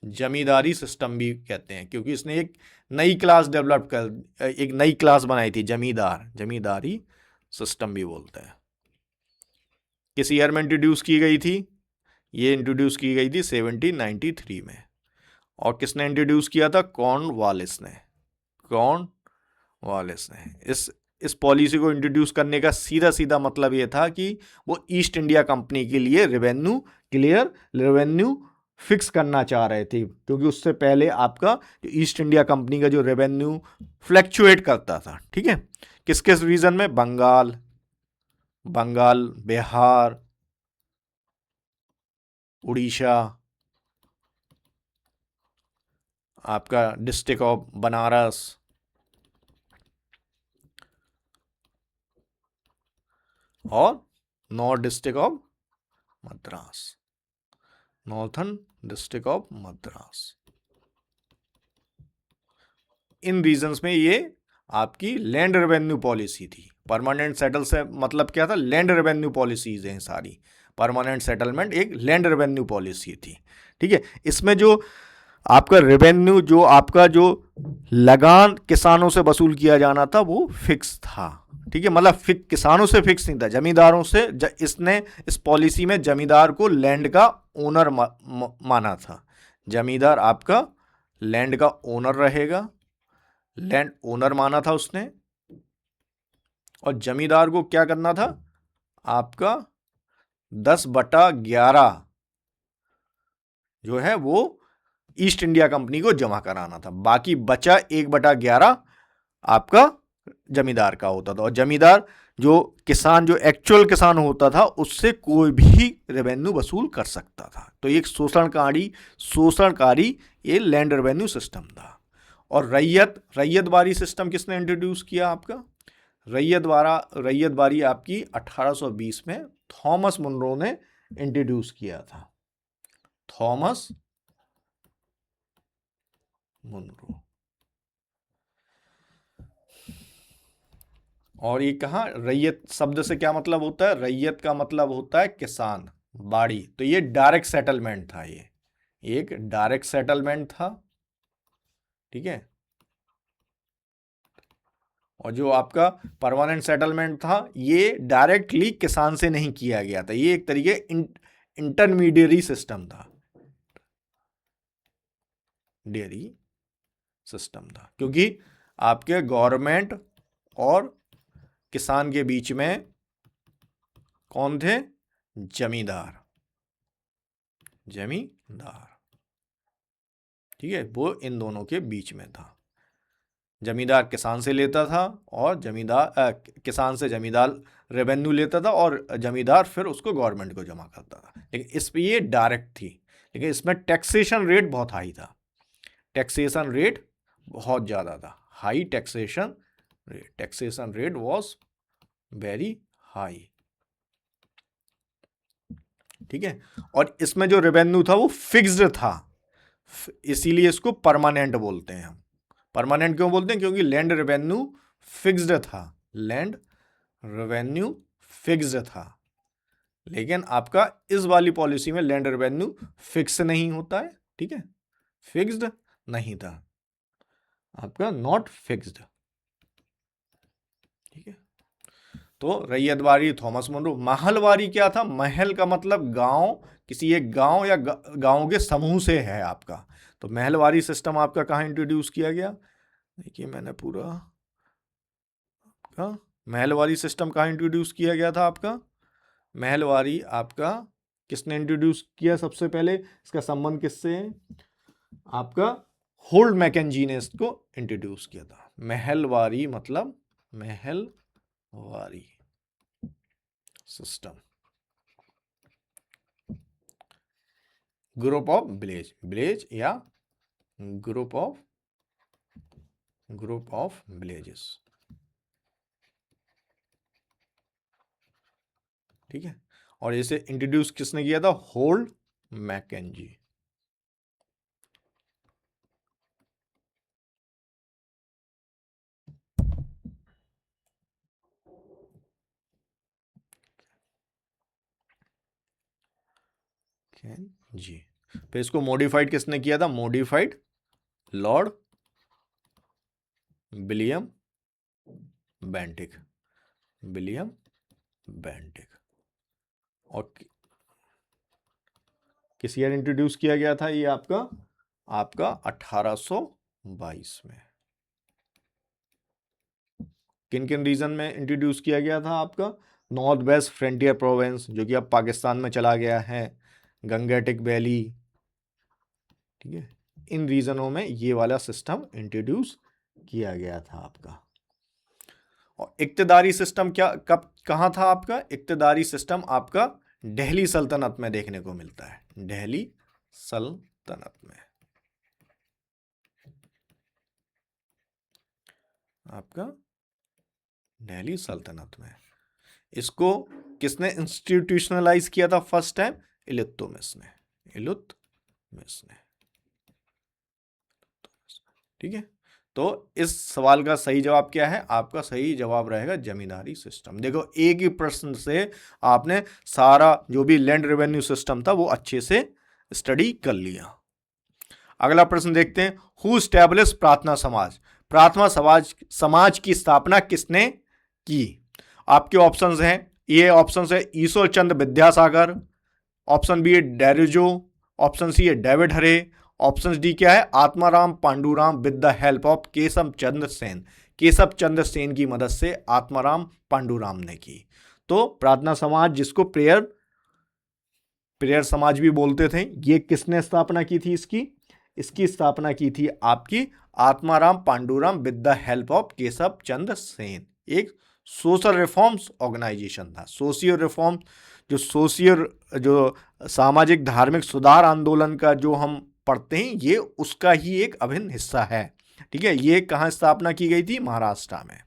जमींदारी सिस्टम भी कहते हैं, क्योंकि इसने एक नई क्लास डेवलप कर, एक नई क्लास बनाई थी, जमींदारी सिस्टम भी बोलते हैं। किस ईयर में इंट्रोड्यूस की गई थी? ये इंट्रोड्यूस की गई थी 1793 में। और किसने इंट्रोड्यूस किया था? कॉर्नवालिस ने। इस पॉलिसी को इंट्रोड्यूस करने का सीधा सीधा मतलब ये था कि वो ईस्ट इंडिया कंपनी के लिए रेवेन्यू फिक्स करना चाह रहे थे, क्योंकि उससे पहले आपका जो ईस्ट इंडिया कंपनी का जो रेवेन्यू फ्लैक्चुएट करता था। ठीक है, किस किस रीजन में? बंगाल, बिहार, उड़ीसा, आपका डिस्ट्रिक्ट ऑफ बनारस, और north district of Madras, northern district of Madras. इन रीजन्स में ये आपकी लैंड रेवेन्यू पॉलिसी थी। परमानेंट सेटल से मतलब क्या था? लैंड रेवेन्यू पॉलिसीज हैं सारी। परमानेंट सेटलमेंट एक लैंड रेवेन्यू पॉलिसी थी। ठीक है, इसमें जो आपका रेवेन्यू, जो आपका जो लगान किसानों से वसूल किया जाना था, वो फिक्स था। ठीक है, मतलब किसानों से फिक्स नहीं था, जमींदारों से। इसने इस पॉलिसी में जमींदार को लैंड का ओनर माना था। जमींदार आपका लैंड का ओनर रहेगा, लैंड ओनर माना था उसने। और जमींदार को क्या करना था? आपका 10/11 जो है वो ईस्ट इंडिया कंपनी को जमा कराना था। बाकी बचा 1/11 आपका जमींदार का होता था। और जमींदार जो किसान, जो एक्चुअल किसान होता था, उससे कोई भी रेवेन्यू वसूल कर सकता था। तो एक शोषणकारी ये लैंड रेवेन्यू सिस्टम था। और रैयतवारी सिस्टम किसने इंट्रोड्यूस किया आपका? रैयतवारी आपकी 1820 में थॉमस मुनरो ने इंट्रोड्यूस किया था। Thomas Munro. और ये कहाँ? रैयत शब्द से क्या मतलब होता है? रैयत का मतलब होता है किसान, बाड़ी। तो ये डायरेक्ट सेटलमेंट था, ये एक डायरेक्ट सेटलमेंट था। ठीक है, और जो आपका परमानेंट सेटलमेंट था, ये डायरेक्टली किसान से नहीं किया गया था। ये एक तरीके इंटरमीडियरी सिस्टम था, डेयरी सिस्टम था, क्योंकि आपके गवर्नमेंट और किसान के बीच में कौन थे? जमींदार। ठीक है, वो इन दोनों के बीच में था। जमींदार किसान से लेता था, और किसान से जमींदार रेवेन्यू लेता था, और जमींदार फिर उसको गवर्नमेंट को जमा करता था। लेकिन इस पे ये डायरेक्ट थी, लेकिन इसमें टैक्सेशन रेट बहुत हाई था। टैक्सेशन रेट बहुत ज़्यादा था, high taxation rate was very high. ठीक है, और इसमें जो रेवेन्यू था वो फिक्स्ड था, इसीलिए इसको परमानेंट बोलते हैं हम। परमानेंट क्यों बोलते हैं? क्योंकि लैंड रेवेन्यू फिक्स्ड था, लैंड रेवेन्यू फिक्स्ड था। लेकिन आपका इस वाली पॉलिसी में लैंड रेवेन्यू फिक्स नहीं होता है। ठीक है, फिक्स्ड नहीं था आपका, नॉट फिक्स्ड। ठीक है, तो रैयतवारी थॉमस मुनरो। महलवारी क्या था? महल का मतलब गांव, किसी एक गांव या गांव के समूह से है आपका। तो महलवारी सिस्टम आपका कहाँ इंट्रोड्यूस किया गया? देखिए, मैंने पूरा आपका महलवारी सिस्टम कहाँ इंट्रोड्यूस किया गया था आपका? महलवारी आपका किसने इंट्रोड्यूस किया सबसे पहले, इसका संबंध किससे है, आपका होल्ड मैकेंजी ने इसको इंट्रोड्यूस किया था। महलवारी मतलब Mahalwari system, group of village, village या ग्रुप ऑफ विलेजेस, ठीक है। और इसे इंट्रोड्यूस किसने किया था, होल्ड मैकेंजी। जी, फिर इसको मॉडिफाइड किसने किया था, modified Lord William Bentinck, William Bentinck. और किस ईयर इंट्रोड्यूस किया गया था ये आपका 1822 में। किन किन रीजन में इंट्रोड्यूस किया गया था आपका, नॉर्थ वेस्ट फ्रंटियर प्रोविंस जो कि अब पाकिस्तान में चला गया है, गंगेटिक वैली, ठीक है, इन रीजनों में ये वाला सिस्टम इंट्रोड्यूस किया गया था आपका। और इक्तदारी सिस्टम क्या कब कहाँ था आपका, इक्तदारी सिस्टम आपका दिल्ली सल्तनत में देखने को मिलता है, दिल्ली सल्तनत में आपका, दिल्ली सल्तनत में। इसको किसने इंस्टीट्यूशनलाइज किया था फर्स्ट टाइम, इल्तुतमिश ने, इल्तुतमिश ने, ठीक है। तो इस सवाल का सही जवाब क्या है, आपका सही जवाब रहेगा जमींदारी सिस्टम। देखो एक ही प्रश्न से आपने सारा जो भी लैंड रेवेन्यू सिस्टम था वो अच्छे से स्टडी कर लिया। अगला प्रश्न देखते हैं, हु एस्टैब्लिश प्रार्थना समाज, प्रार्थना समाज की स्थापना किसने की। आपके ऑप्शंस हैं, ये ऑप्शन है ईश्वर चंद्र विद्यासागर, ऑप्शन बी है डेरिजो, ऑप्शन सी है डेविड हरे, ऑप्शन डी क्या है, Atmaram Pandurang with the help of Keshav Chandra Sen, Keshav Chandra Sen की मदद से आत्माराम पांडुराम ने की। तो प्रार्थना समाज जिसको प्रेयर समाज भी बोलते थे, ये किसने स्थापना की थी, इसकी स्थापना की थी आपकी Atmaram Pandurang with the help of Keshav Chandra Sen. एक सोशल रिफॉर्म्स ऑर्गेनाइजेशन था, सोशियल रिफॉर्म जो सामाजिक धार्मिक सुधार आंदोलन का जो हम पढ़ते हैं, ये उसका ही एक अभिन्न हिस्सा है, ठीक है। ये कहाँ स्थापना की गई थी, महाराष्ट्र में,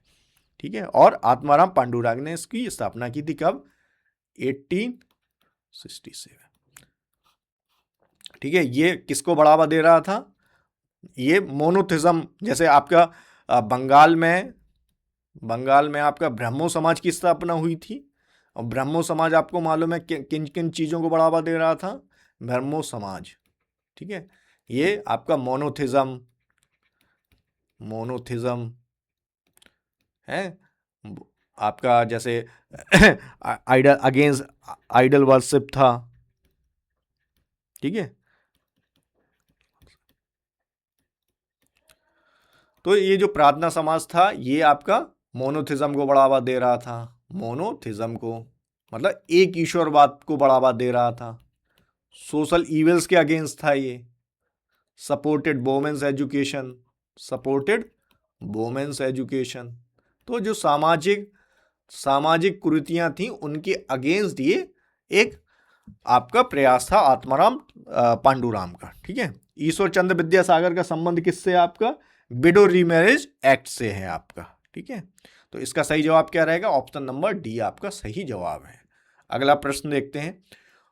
ठीक है। और आत्माराम पांडुरंग ने इसकी स्थापना की थी कब, 1867, ठीक है। ये किसको बढ़ावा दे रहा था, ये मोनोथिज्म, जैसे आपका बंगाल में आपका ब्रह्मो समाज की स्थापना हुई थी। और ब्रह्मो समाज आपको मालूम है किन किन चीज़ों को बढ़ावा दे रहा था, ब्रह्मो समाज, ठीक है। ये आपका मोनोथिज्म है, आपका जैसे अगेंस्ट आइडल वर्शिप था, ठीक है। तो ये जो प्रार्थना समाज था ये आपका मोनोथिज्म को बढ़ावा दे रहा था, मोनोथिज्म को मतलब एक ईश्वरवाद को बढ़ावा दे रहा था, सोशल इविल्स के अगेंस्ट था ये, सपोर्टेड वोमेन्स एजुकेशन, तो जो सामाजिक कुरीतियां थी उनके अगेंस्ट ये एक आपका प्रयास था आत्माराम पांडुराम का, ठीक है। ईश्वर चंद्र विद्यासागर का संबंध किससे, आपका विडो रीमैरिज एक्ट से है आपका, ठीक है। तो इसका सही जवाब क्या रहेगा, ऑप्शन नंबर डी आपका सही जवाब है। अगला प्रश्न देखते हैं,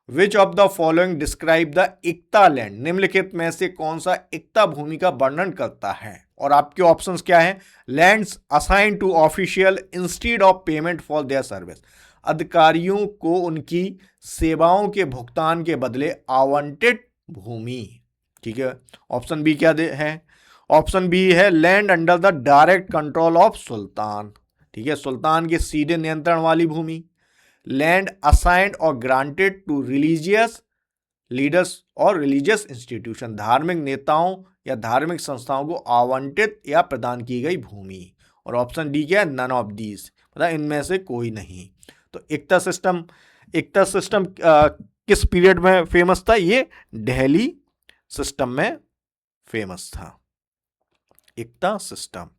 which of the following describe the iqta land, निम्नलिखित में से कौन सा इक्ता भूमि का वर्णन करता है। और आपके ऑप्शंस क्या हैं, lands assign to official instead of payment for their service, अधिकारियों को उनकी सेवाओं के भुगतान के बदले आवंटित भूमि, ठीक है। ऑप्शन बी क्या है, ऑप्शन बी है land under the direct control of sultan, ठीक है, सुल्तान के सीधे नियंत्रण वाली भूमि। लैंड असाइंड और ग्रांटेड टू रिलीजियस लीडर्स और रिलीजियस इंस्टीट्यूशन, धार्मिक नेताओं या धार्मिक संस्थाओं को आवंटित या प्रदान की गई भूमि। और ऑप्शन डी क्या है, नन ऑफ दीज, मतलब इनमें से कोई नहीं। तो इक्ता सिस्टम किस पीरियड में फेमस था? ये दिल्ली सिस्टम में फेमस था, एकता सिस्टम।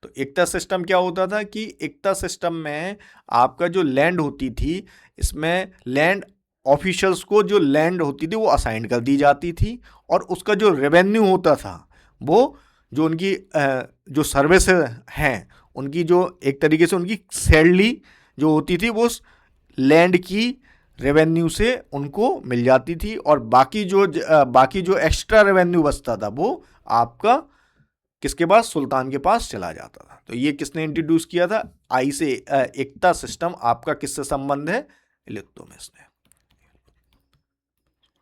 तो एकता सिस्टम क्या होता था कि एकता सिस्टम में आपका जो लैंड होती थी, इसमें लैंड ऑफिशियल्स को जो लैंड होती थी वो असाइन कर दी जाती थी, और उसका जो रेवेन्यू होता था वो जो उनकी जो सर्विस हैं उनकी जो एक तरीके से उनकी सैलरी जो होती थी वो लैंड की रेवेन्यू से उनको मिल जाती थी, और बाकी जो एक्स्ट्रा रेवेन्यू बचता था वो आपका किसके पास? सुल्तान के पास चला जाता था। तो ये किसने इंट्रोड्यूस किया था? आई से एकता सिस्टम आपका किससे संबंध है? इल्तुतमिश ने।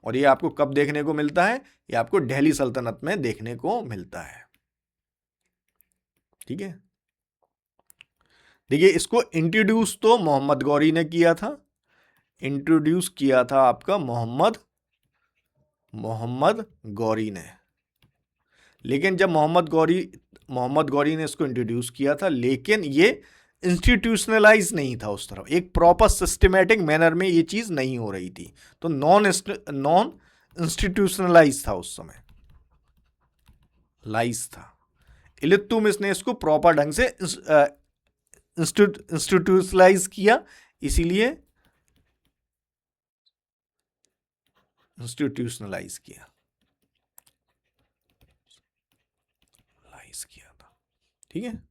और ये आपको कब देखने को मिलता है? ये आपको दिल्ली सल्तनत में देखने को मिलता है। ठीक है, देखिए इसको इंट्रोड्यूस तो मोहम्मद गौरी ने किया था, इंट्रोड्यूस किया था आपका मोहम्मद गौरी ने। लेकिन जब मोहम्मद गौरी ने इसको इंट्रोड्यूस किया था, लेकिन ये इंस्टीट्यूशनलाइज नहीं था उस तरह, एक प्रॉपर सिस्टमेटिक मैनर में ये चीज नहीं हो रही थी, तो नॉन इंस्टीट्यूशनलाइज था उस समय, लाइज था। इल्तुतमिश ने इसको प्रॉपर ढंग से इंस्टीट्यूशनलाइज किया, इसीलिए इंस्टीट्यूशनलाइज किया था। ठीक है,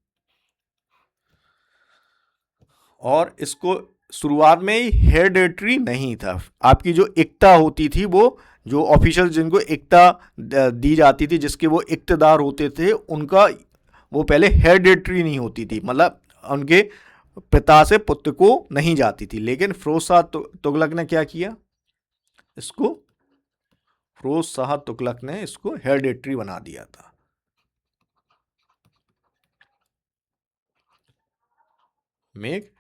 और इसको शुरुआत में ही हेरिडेटरी नहीं था। आपकी जो एकता होती थी, वो जो ऑफिशियल जिनको एकता दी जाती थी, जिसके वो इक्तदार होते थे, उनका वो पहले हेरिडेटरी नहीं होती थी, मतलब उनके पिता से पुत्र को नहीं जाती थी। लेकिन फिरोज शाह तुगलक ने क्या किया? फिरोज शाह तुगलक ने इसको हेरिडेटरी बना दिया था। मेक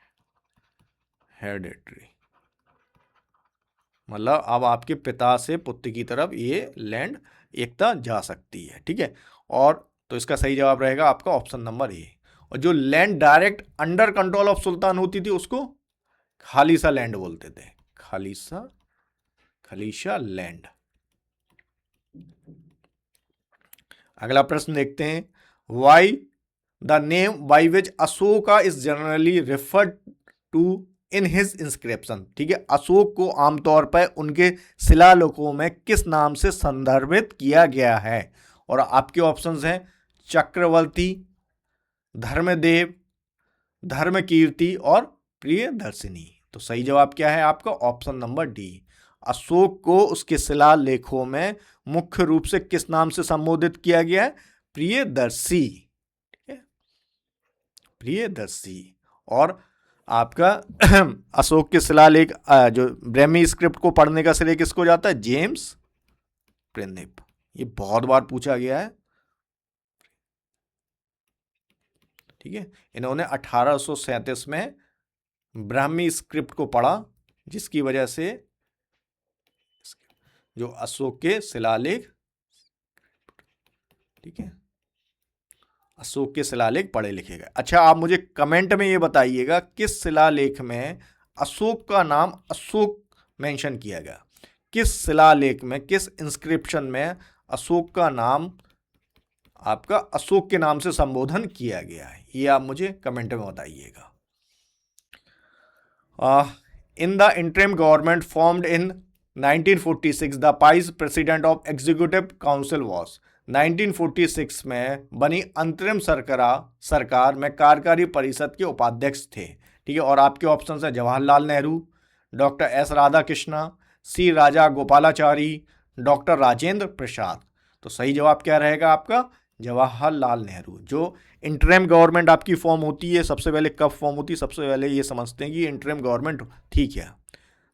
हेरिडेटरी, मतलब अब आपके पिता से पुत्र की तरफ ये लैंड एकता जा सकती है। ठीक है, और तो इसका सही जवाब रहेगा आपका ऑप्शन नंबर ए। और जो land direct under control of sultan होती थी उसको खालिसा लैंड बोलते थे, खालिसा लैंड। अगला प्रश्न देखते हैं, why the name by which Ashoka is generally referred to in his inscription. ठीक है, अशोक को आमतौर पर उनके शिलालेखों में किस नाम से संदर्भित किया गया है? और आपके ऑप्शंस हैं चक्रवर्ती, धर्मदेव, धर्मकीर्ति और प्रियदर्शिनी। तो सही जवाब क्या है आपका? Option number D. अशोक को उसके शिलालेखों में मुख्य रूप से किस नाम से संबोधित किया गया है? प्रियदर्शी। प्रियदर्शी। और आपका अशोक के शिलालेख जो ब्राह्मी स्क्रिप्ट को पढ़ने का श्रेय किसको जाता है? जेम्स प्रिनिप। ये बहुत बार पूछा गया है। ठीक है, इन्होंने 1837 में ब्राह्मी स्क्रिप्ट को पढ़ा, जिसकी वजह से जो अशोक के शिलालेख, ठीक है, अशोक के शिलालेख पढ़े लिखे गए। अच्छा, आप मुझे कमेंट में ये बताइएगा किस शिलालेख में अशोक का नाम अशोक मेंशन किया गया? किस शिलालेख में, किस इंस्क्रिप्शन में अशोक का नाम आपका अशोक के नाम से संबोधन किया गया है? ये आप मुझे कमेंट में बताइएगा। In the interim government formed in 1946 the vice president of executive council was. 1946 में बनी अंतरिम सरकार में कार्यकारी परिषद के उपाध्यक्ष थे। ठीक है, और आपके ऑप्शन है जवाहरलाल नेहरू, डॉक्टर एस राधाकृष्णा, सी राजा गोपालाचारी, डॉक्टर राजेंद्र प्रसाद। तो सही जवाब क्या रहेगा आपका? जवाहरलाल नेहरू। जो इंटरिम गवर्नमेंट आपकी फॉर्म होती है, सबसे पहले कब फॉर्म होती है? सबसे पहले ये समझते हैं कि इंटरिम गवर्नमेंट ठीक है।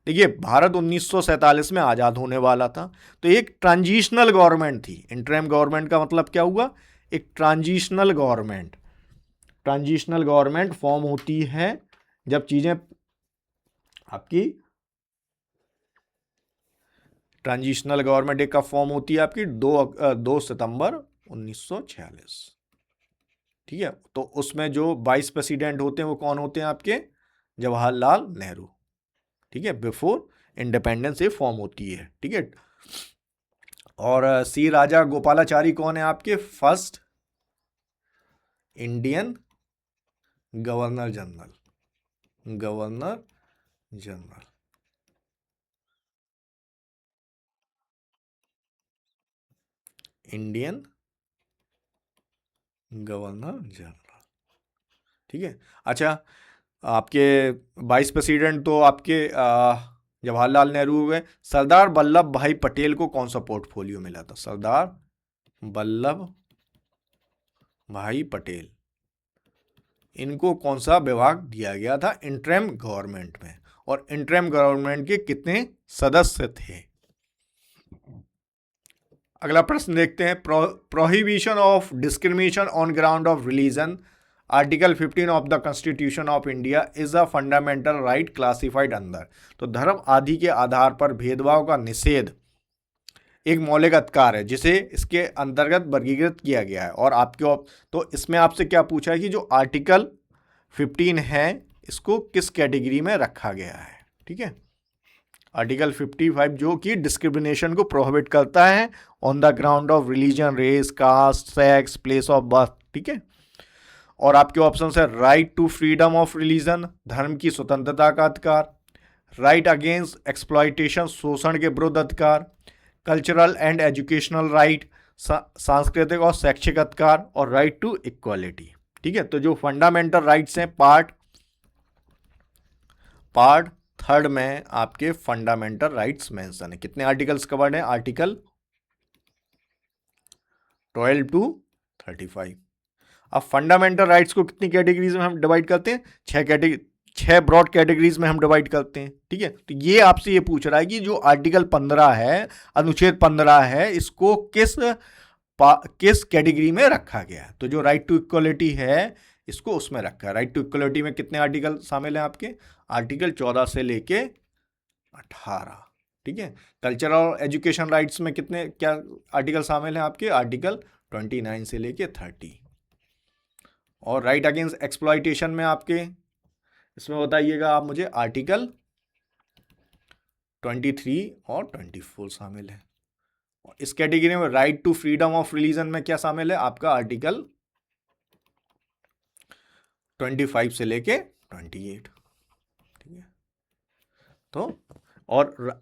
देखिए, भारत 1947 में आज़ाद होने वाला था, तो एक ट्रांजिशनल गवर्नमेंट थी। इंटरिम गवर्नमेंट का मतलब क्या हुआ? एक ट्रांजिशनल गवर्नमेंट फॉर्म होती है जब चीज़ें आपकी ट्रांजिशनल गवर्नमेंट एक का फॉर्म होती है आपकी 2 सितंबर 1946। ठीक है, तो उसमें जो वाइस प्रेसिडेंट होते हैं वो कौन होते हैं आपके? जवाहरलाल नेहरू। ठीक है, बिफोर इंडिपेंडेंस ये फॉर्म होती है। ठीक है, और सी राजा गोपालाचारी कौन है आपके? First Indian governor general, governor general. Indian governor general. ठीक है, अच्छा आपके वाइस प्रेसिडेंट तो आपके जवाहरलाल नेहरू हुए। सरदार वल्लभ भाई पटेल को कौन सा पोर्टफोलियो मिला था? सरदार वल्लभ भाई पटेल, इनको कौन सा विभाग दिया गया था इंटरिम गवर्नमेंट में? और इंटरिम गवर्नमेंट के कितने सदस्य थे? अगला प्रश्न देखते हैं, prohibition of discrimination on ground of religion, article 15 of the constitution of India is a fundamental right classified अंदर। तो धर्म आदि के आधार पर भेदभाव का निषेध एक मौलिक अधिकार है जिसे इसके अंतर्गत वर्गीकृत किया गया है। और आपके तो इसमें आपसे क्या पूछा है कि जो आर्टिकल 15 है इसको किस कैटेगरी में रखा गया है? ठीक है, आर्टिकल 55 जो कि डिस्क्रिमिनेशन को प्रोहिबिट करता है on the ground of religion, race, caste, sex, place of birth. ठीक है, और आपके ऑप्शन है right to freedom of religion, धर्म की स्वतंत्रता का अधिकार, राइट अगेंस्ट एक्सप्लॉयटेशन, शोषण के विरुद्ध अधिकार, कल्चरल एंड एजुकेशनल राइट, सांस्कृतिक और शैक्षिक अधिकार, और राइट टू इक्वालिटी। ठीक है, तो जो फंडामेंटल राइट्स हैं पार्ट थर्ड में आपके फंडामेंटल राइट्स मेंशन है। कितने आर्टिकल्स कवर्ड हैं? Article 12 to 35। अब फंडामेंटल राइट्स को कितनी कैटेगरीज में हम डिवाइड करते हैं? 6 ब्रॉड कैटेगरीज में हम डिवाइड करते हैं। ठीक है, तो ये आपसे ये पूछ रहा है कि जो आर्टिकल 15 है, अनुच्छेद 15 है, इसको किस कैटेगरी में रखा गया है? तो जो राइट टू इक्वलिटी है इसको उसमें रखा है। राइट टू इक्वलिटी में कितने आर्टिकल शामिल हैं आपके? आर्टिकल 14 से लेके 18। ठीक है, कल्चरल और एजुकेशन राइट्स में कितने क्या आर्टिकल शामिल हैं आपके? आर्टिकल 29 से लेके 30। और राइट अगेंस्ट एक्सप्लॉयटेशन में आपके इसमें बताइएगा आप मुझे, आर्टिकल 23 और 24 शामिल है। इस कैटेगरी में right to freedom of religion में क्या शामिल है आपका? आर्टिकल 25 से लेके 28। ठीक है, तो और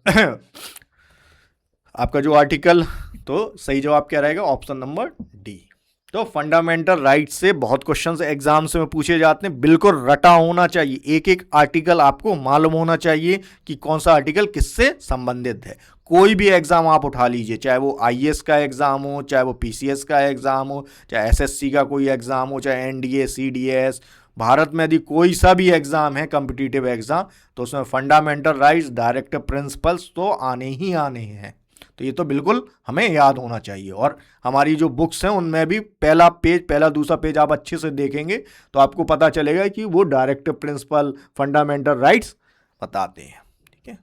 आपका जो आर्टिकल, तो सही जवाब क्या रहेगा? Option number D. तो फंडामेंटल राइट से बहुत क्वेश्चंस एग्जाम्स में पूछे जाते हैं, बिल्कुल रटा होना चाहिए, एक एक आर्टिकल आपको मालूम होना चाहिए कि कौन सा आर्टिकल किससे संबंधित है। कोई भी एग्जाम आप उठा लीजिए, चाहे वो आईएएस का एग्जाम हो, चाहे वो पीसीएस का एग्जाम हो, चाहे एसएससी का कोई एग्जाम हो, चाहे एनडीए, सीडीएस, भारत में यदि कोई सा भी एग्जाम है कॉम्पिटिटिव एग्जाम, तो उसमें फंडामेंटल राइट्स, डायरेक्टिव प्रिंसिपल्स तो आने ही आने हैं। तो ये तो बिल्कुल हमें याद होना चाहिए। और हमारी जो बुक्स हैं उनमें भी पहला दूसरा पेज आप अच्छे से देखेंगे तो आपको पता चलेगा कि वो डायरेक्टिव प्रिंसिपल, फंडामेंटल राइट्स बताते हैं। ठीक है,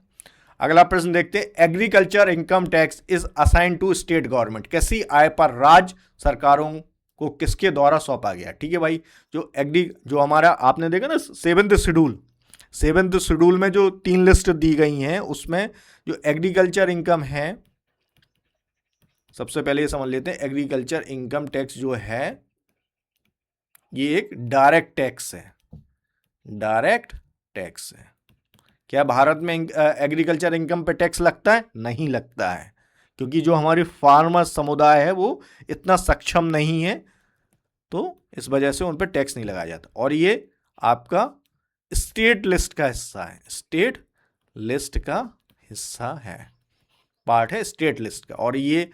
अगला प्रश्न देखते हैं, agriculture income tax is assign to state government, कैसी आय पर राज्य सरकारों को किसके द्वारा सौंपा गया? ठीक है भाई, जो हमारा आपने देखा ना सेवेंथ शेड्यूल में जो 3 लिस्ट दी गई हैं उसमें जो एग्रीकल्चर इनकम है, सबसे पहले ये समझ लेते हैं, एग्रीकल्चर इनकम टैक्स जो है ये एक डायरेक्ट टैक्स है। डायरेक्ट टैक्स है। क्या भारत में एग्रीकल्चर इनकम पे टैक्स लगता है? नहीं लगता है, क्योंकि जो हमारी फार्मर समुदाय है वो इतना सक्षम नहीं है, तो इस वजह से उन पर टैक्स नहीं लगाया जाता। और ये आपका स्टेट लिस्ट का हिस्सा है, स्टेट लिस्ट का हिस्सा है, पार्ट है स्टेट लिस्ट का। और ये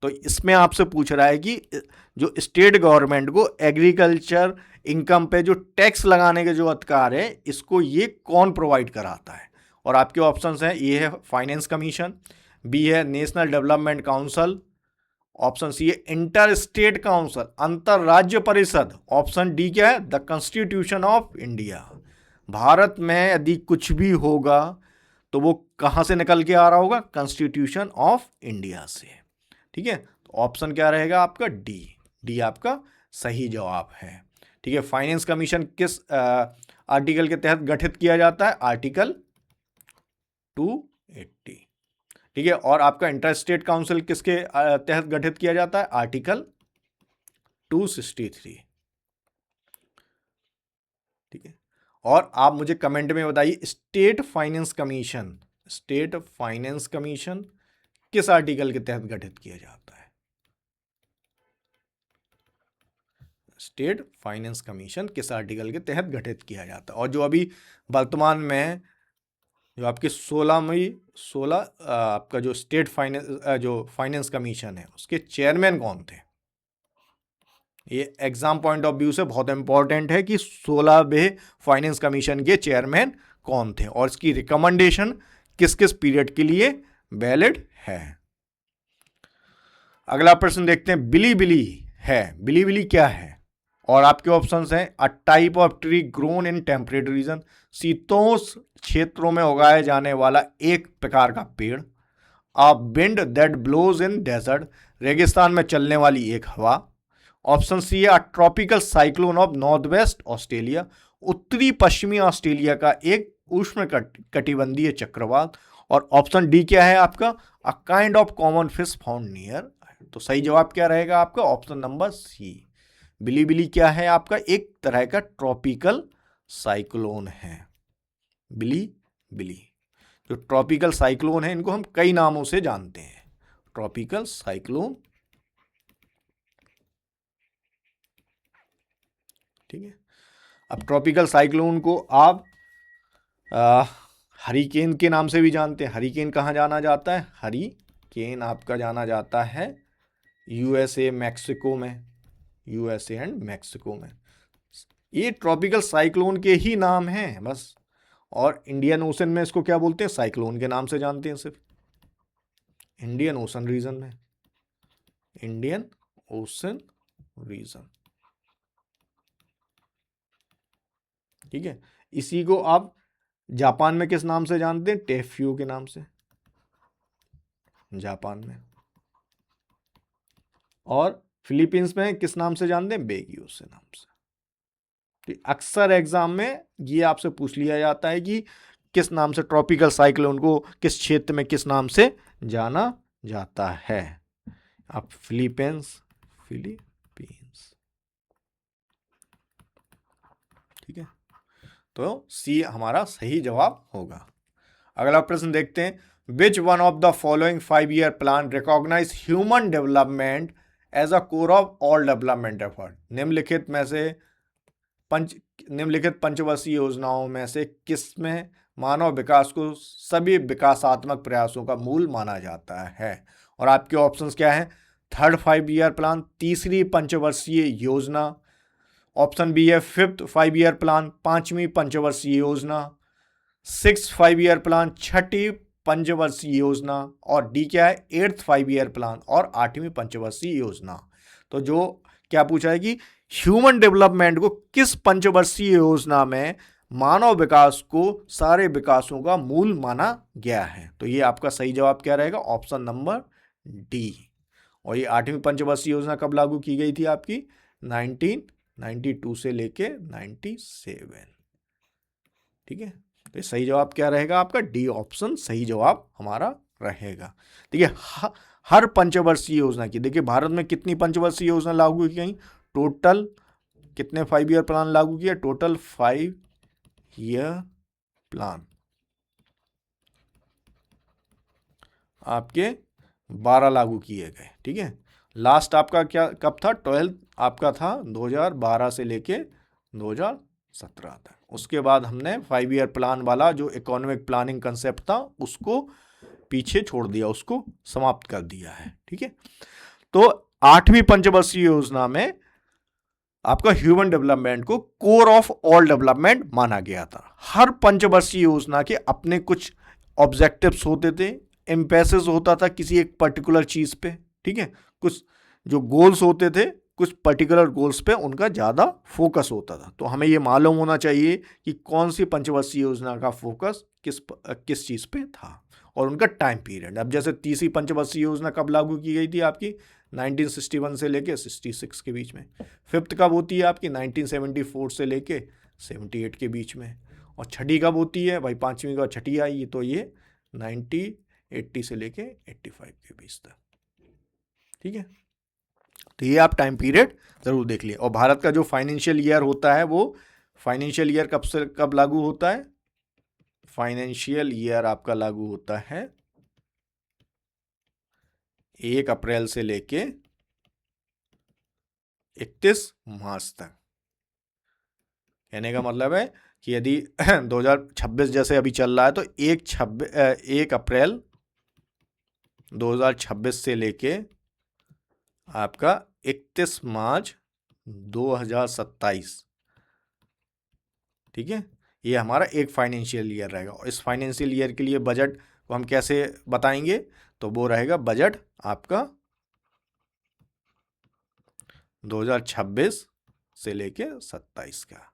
तो इसमें आपसे पूछ रहा है कि जो स्टेट गवर्नमेंट को एग्रीकल्चर इनकम पे जो टैक्स लगाने के जो अधिकार है इसको ये कौन प्रोवाइड कराता है? और आपके ऑप्शंस हैं, ए है फाइनेंस कमीशन, बी है national development council, option C है इंटर स्टेट काउंसिल, अंतर राज्य परिषद, ऑप्शन डी क्या है? The constitution of India. भारत में यदि कुछ भी होगा तो वो कहां से निकल के आ रहा होगा? कॉन्स्टिट्यूशन ऑफ इंडिया से। ठीक है, तो ऑप्शन क्या रहेगा आपका? डी। डी आपका सही जवाब है। ठीक है। फाइनेंस कमीशन किस आर्टिकल के तहत गठित किया जाता है? आर्टिकल 280। ठीक है। और आपका इंटर स्टेट काउंसिल किसके तहत गठित किया जाता है? आर्टिकल 263। ठीक है। और आप मुझे कमेंट में बताइए, स्टेट फाइनेंस कमीशन किस आर्टिकल के तहत गठित किया जाता है? स्टेट फाइनेंस कमीशन किस आर्टिकल के तहत गठित किया जाता है? और जो अभी वर्तमान में जो आपके 16 आपका जो स्टेट फाइनेंस कमीशन है उसके चेयरमैन कौन थे? ये एग्जाम पॉइंट ऑफ व्यू से बहुत इंपॉर्टेंट है कि 16वें फाइनेंस कमीशन के चेयरमैन कौन थे और इसकी रिकमेंडेशन किस किस पीरियड के लिए वैलिड है। अगला प्रश्न देखते हैं। बिली क्या है? और आपके ऑप्शंस हैं a type of tree grown in temperate region, शीतोष्ण क्षेत्रों में उगाए जाने वाला एक प्रकार का पेड़। A wind that blows in desert, रेगिस्तान में चलने वाली एक हवा। ऑप्शन सी है a tropical cyclone of north west Australia, उत्तरी पश्चिमी ऑस्ट्रेलिया का एक उष्ण कटिबंधीय चक्रवात। और ऑप्शन डी क्या है आपका? A kind of common fish found near. तो सही जवाब क्या रहेगा आपका? ऑप्शन नंबर सी। बिली क्या है आपका? एक तरह का ट्रॉपिकल साइक्लोन है। बिली जो ट्रॉपिकल साइक्लोन है इनको हम कई नामों से जानते हैं। ट्रॉपिकल साइक्लोन, ठीक है। अब ट्रॉपिकल साइक्लोन को आप हरिकेन के नाम से भी जानते हैं। हरिकेन कहाँ जाना जाता है? हरिकेन आपका जाना जाता है यूएसए एंड मैक्सिको में। ये ट्रॉपिकल साइक्लोन के ही नाम हैं बस। और इंडियन ओशन में इसको क्या बोलते हैं? साइक्लोन के नाम से जानते हैं सिर्फ। इंडियन ओशन रीजन, ठीक है। इसी को आप जापान में किस नाम से जानते हैं? टेफ्यू के नाम से, जापान में। और फिलीपींस में किस नाम से जानते हैं? बेगियोस के नाम से। अक्सर एग्जाम में ये आपसे पूछ लिया जाता है कि किस नाम से ट्रॉपिकल साइक्लोन को किस क्षेत्र में किस नाम से जाना जाता है। आप फिलीपींस, ठीक है। तो सी हमारा सही जवाब होगा। अगला प्रश्न देखते हैं। Which one of the following 5-year plan recognise human development as a core of all development effort. निम्नलिखित पंचवर्षीय योजनाओं में से किसमें मानव विकास को सभी विकासात्मक प्रयासों का मूल माना जाता है? और आपके ऑप्शंस क्या हैं? थर्ड 5-year प्लान, तीसरी पंचवर्षीय योजना। ऑप्शन बी है 5th 5-year प्लान, 5वीं पंचवर्षीय योजना। 6th 5-year प्लान, 6ठी पंचवर्षीय योजना। और डी क्या है? 8th 5-year प्लान और 8वीं पंचवर्षीय योजना। तो जो क्या पूछा है कि ह्यूमन डेवलपमेंट को किस पंचवर्षीय योजना में मानव विकास को सारे विकासों का मूल माना गया है? तो ये आपका सही जवाब क्या रहेगा? Option number D. और ये 8वीं पंचवर्षीय योजना कब लागू की गई थी आपकी? 1992 से लेके 97। ठीक है। तो सही जवाब क्या रहेगा आपका? डी ऑप्शन सही जवाब हमारा रहेगा। ठीक है। हर पंचवर्षीय योजना की, देखिए भारत में कितनी पंचवर्षीय योजना लागू की गई? टोटल कितने 5-year प्लान लागू किया? टोटल 5-year प्लान आपके 12 लागू किए गए। ठीक है। लास्ट आपका क्या कब था? 12th आपका था 2012 से लेके 2017 तक। उसके बाद हमने 5-year प्लान वाला जो इकोनॉमिक प्लानिंग कंसेप्ट था उसको पीछे छोड़ दिया, उसको समाप्त कर दिया है। ठीक है। तो 8वीं पंचवर्षीय योजना में आपका ह्यूमन डेवलपमेंट को कोर ऑफ ऑल डेवलपमेंट माना गया था। हर पंचवर्षीय योजना के अपने कुछ ऑब्जेक्टिव्स होते थे, एम्फेसिस होता था किसी एक पर्टिकुलर चीज पे। ठीक है। कुछ जो गोल्स होते थे, कुछ पर्टिकुलर गोल्स पे उनका ज़्यादा फोकस होता था। तो हमें ये मालूम होना चाहिए कि कौन सी पंचवर्षीय योजना का फोकस किस चीज़ पे था। और उनका टाइम पीरियड। अब जैसे तीसरी पंचवर्षीय योजना कब लागू की गई थी आपकी, 1961 से लेके 66 के बीच में। फिफ्थ कब होती है आपकी, 1974 से लेके 78 के बीच में। और छठी कब होती है भाई, पाँचवीं का छठी आई तो ये 1980 से लेके 85 के बीच तक। ठीक है, तो ये आप टाइम पीरियड जरूर देख लिए। और भारत का जो फाइनेंशियल ईयर होता है वो फाइनेंशियल ईयर कब से कब लागू होता है, फाइनेंशियल ईयर आपका लागू होता है 1 अप्रैल से लेके 31 मार्च तक। कहने का मतलब है कि यदि 2026 जैसे अभी चल रहा है तो 1 अप्रैल 2026 से लेके आपका 31 मार्च 2027, ठीक है, ये हमारा एक फाइनेंशियल ईयर रहेगा। और इस फाइनेंशियल ईयर के लिए बजट को हम कैसे बताएंगे, तो वो रहेगा बजट आपका 2026 से लेके 27 का।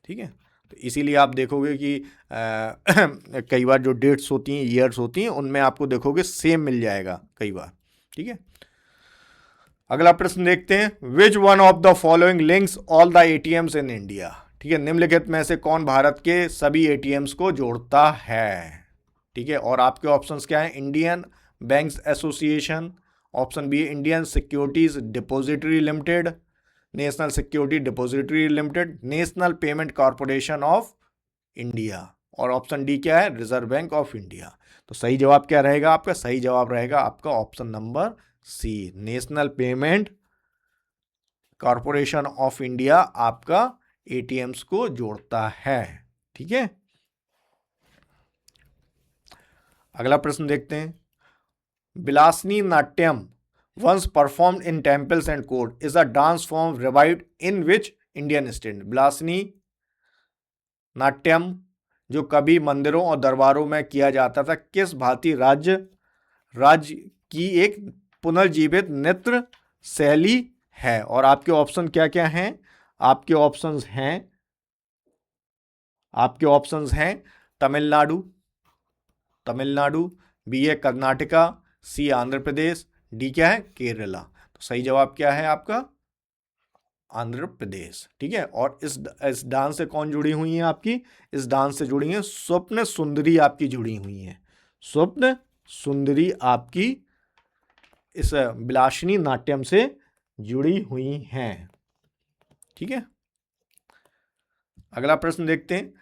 ठीक है, तो इसीलिए आप देखोगे कि कई बार जो डेट्स होती हैं, ईयर्स होती हैं, उनमें आपको देखोगे सेम मिल जाएगा कई बार। ठीक है, अगला प्रश्न देखते हैं, which one of the following links all the ATMs in India. ठीक है, निम्नलिखित में से कौन भारत के सभी एटीएम्स को जोड़ता है। ठीक है, और आपके ऑप्शंस क्या हैं, Indian banks association, option B Indian securities depository limited, national security depository limited, national payment corporation of India, और ऑप्शन डी क्या है, रिजर्व बैंक ऑफ इंडिया। तो सही जवाब क्या रहेगा आपका, सही जवाब रहेगा आपका option number C, national payment corporation of India आपका एटीएम्स को जोड़ता है। ठीक है, अगला प्रश्न देखते हैं, बिलासनी Natyam once performed in temples and court is a dance form revived in which Indian state। बिलासनी Natyam जो कभी मंदिरों और दरबारों में किया जाता था, किस भारतीय राज्य की एक पुनर्जीवित नृत्य शैली है। और आपके ऑप्शन क्या क्या हैं, आपके ऑप्शंस हैं तमिलनाडु, बी है कर्नाटका, सी आंध्र प्रदेश, डी क्या है, केरला। तो सही जवाब क्या है आपका, आंध्र प्रदेश। ठीक है, और इस डांस से कौन जुड़ी हुई है आपकी, इस डांस से जुड़ी है स्वप्न सुंदरी आपकी जुड़ी हुई है, स्वप्न सुंदरी आपकी इस बिलासनी नाट्यम से जुड़ी हुई हैं। ठीक है, अगला प्रश्न देखते हैं,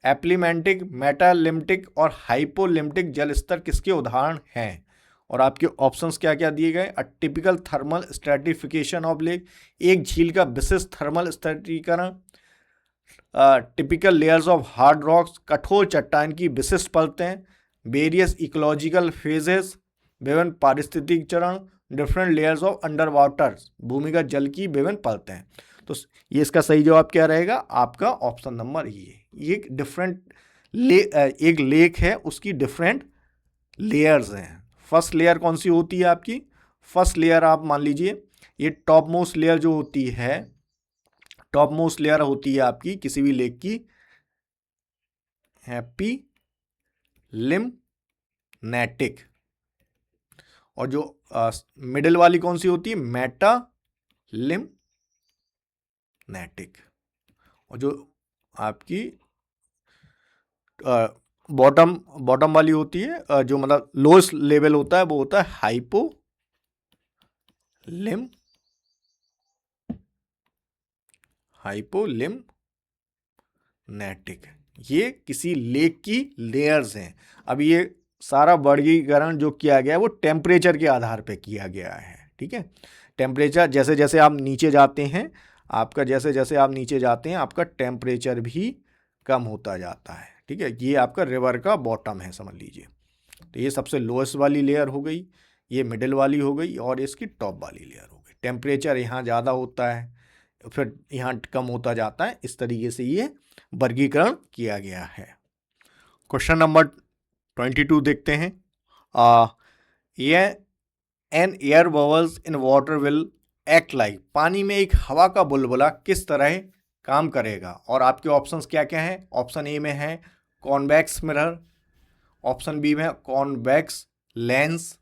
एप्लीमेंटिक मेटालिम्टिक और हाइपोलिम्टिक जल स्तर किसके उदाहरण हैं। और आपके ऑप्शंस क्या क्या दिए गए, a typical thermal stratification of lake, एक झील का विशिष्ट थर्मल स्थिरीकरण, typical layers of hard rocks, कठोर चट्टान की विशिष्ट परतें, वेरियस इकोलॉजिकल फेजेस, विभिन्न पारिस्थितिक चरण, different layers of under water, भूमिगत जल की विभिन्न परतें। तो ये इसका सही जवाब क्या रहेगा आपका ऑप्शन नंबर ये एक लेक है, उसकी डिफरेंट लेयर्स हैं। फर्स्ट लेयर कौन सी होती है आपकी, फर्स्ट लेयर आप मान लीजिए ये टॉप मोस्ट लेयर जो होती है, टॉप मोस्ट लेयर होती है आपकी किसी भी लेक की हैप्पी लिम्नेटिक, और जो मिडिल वाली कौन सी होती है, मेटा लिम्नेटिक, और जो आपकी बॉटम वाली होती है, जो मतलब लोएस्ट लेवल होता है, वो होता है हाइपोलिम्नेटिक। ये किसी लेक की लेयर्स हैं। अब ये सारा वर्गीकरण जो किया गया है वो टेम्परेचर के आधार पे किया गया है। ठीक है, टेम्परेचर जैसे जैसे आप नीचे जाते हैं, आपका टेम्परेचर भी कम होता जाता है। ठीक है, ये आपका रिवर का बॉटम है समझ लीजिए। तो ये सबसे लोएस्ट वाली लेयर हो गई, ये मिडिल वाली हो गई, और इसकी टॉप वाली लेयर हो गई। टेम्परेचर यहाँ ज़्यादा होता है, फिर यहाँ कम होता जाता है, इस तरीके से ये वर्गीकरण किया गया है। क्वेश्चन नंबर 22 देखते हैं, an air bubbles in water will act like, पानी में एक हवा का बुलबुला किस तरह काम करेगा। और आपके ऑप्शंस क्या क्या हैं? ऑप्शन ए में है कॉन्वेक्स मिरर, ऑप्शन बी में कॉन्वेक्स लेंस,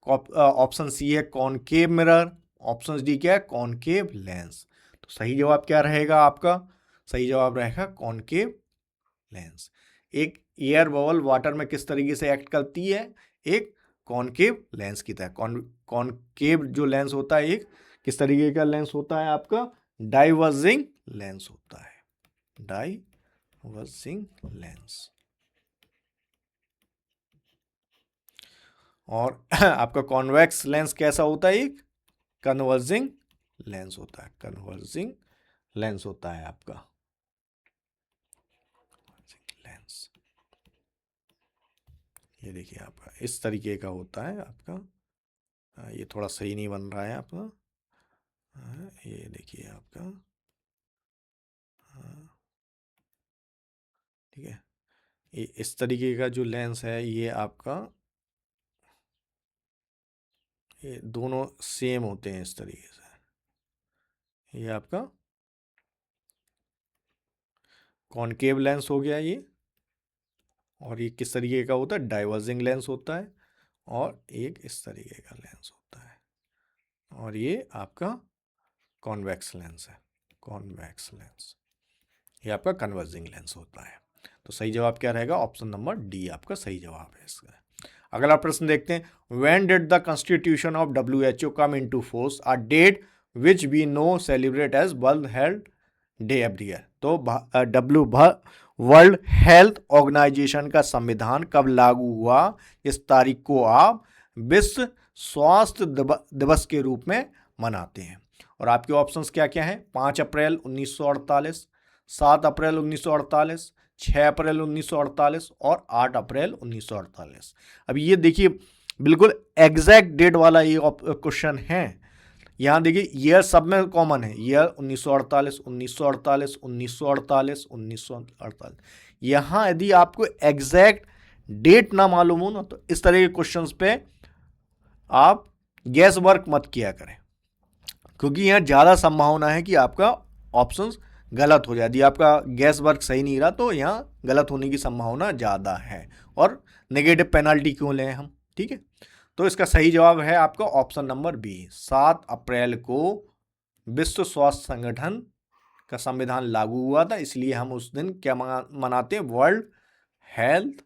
ऑप्शन सी है कॉनकेव मिरर, ऑप्शन डी क्या है? Concave lens. तो सही जवाब क्या रहेगा आपका? सही जवाब रहेगा कॉनकेव लेंस। एक एयर बबल वाटर में किस तरीके से एक्ट करती है? एक कॉनकेव लेंस की तरह। कॉनकेव जो लेंस होता है एक किस तरीके का लेंस होता है आपका? डाइवर्जिंग लेंस होता है, डाइवर्जिंग लेंस। और आपका कॉन्वेक्स लेंस कैसा होता है? एक कन्वर्जिंग लेंस होता है, कन्वर्जिंग लेंस होता है आपका लेंस। ये देखिए आपका इस तरीके का होता है आपका। ये थोड़ा सही नहीं बन रहा है आपका। ये देखिए आपका, ठीक है। ये इस तरीके का जो लेंस है ये आपका, ये दोनों सेम होते हैं इस तरीके से। ये आपका कॉनकेव लेंस हो गया ये। और ये किस तरीके का होता है? डाइवर्जिंग लेंस होता है। और एक इस तरीके का लेंस होता है। और ये आपका कॉन्वेक्स लेंस है, कॉन्वेक्स लेंस। ये आपका कन्वर्जिंग लेंस होता है। तो सही जवाब क्या रहेगा? ऑप्शन नंबर डी आपका सही जवाब है इसका। अगला प्रश्न देखते हैं। When did the constitution of WHO come into force? A date which we know celebrate as World Health Day every year. तो वर्ल्ड हेल्थ ऑर्गेनाइजेशन का संविधान कब लागू हुआ? इस तारीख को आप विश्व स्वास्थ्य दिवस के रूप में मनाते हैं। और आपके ऑप्शंस क्या क्या हैं? 5 अप्रैल 1948, 7 अप्रैल 1948, 6 अप्रैल 1948 और 8 अप्रैल 1948। अब ये देखिए बिल्कुल एग्जैक्ट डेट वाला ये क्वेश्चन है। यहाँ देखिए ईयर सब में कॉमन है, ईयर 1948, 1948, 1948, 1948। यहाँ यदि आपको एग्जैक्ट डेट ना मालूम हो ना तो इस तरह के क्वेश्चंस पे आप गैस वर्क मत किया करें, क्योंकि यहाँ ज़्यादा संभावना है कि आपका ऑप्शंस गलत हो जाए। यदि आपका गैस वर्क सही नहीं रहा तो यहाँ गलत होने की संभावना ज़्यादा है। और नेगेटिव पेनल्टी क्यों लें हम? ठीक है। तो इसका सही जवाब है आपका ऑप्शन नंबर बी। 7 अप्रैल को विश्व स्वास्थ्य संगठन का संविधान लागू हुआ था, इसलिए हम उस दिन क्या मनाते हैं? वर्ल्ड हेल्थ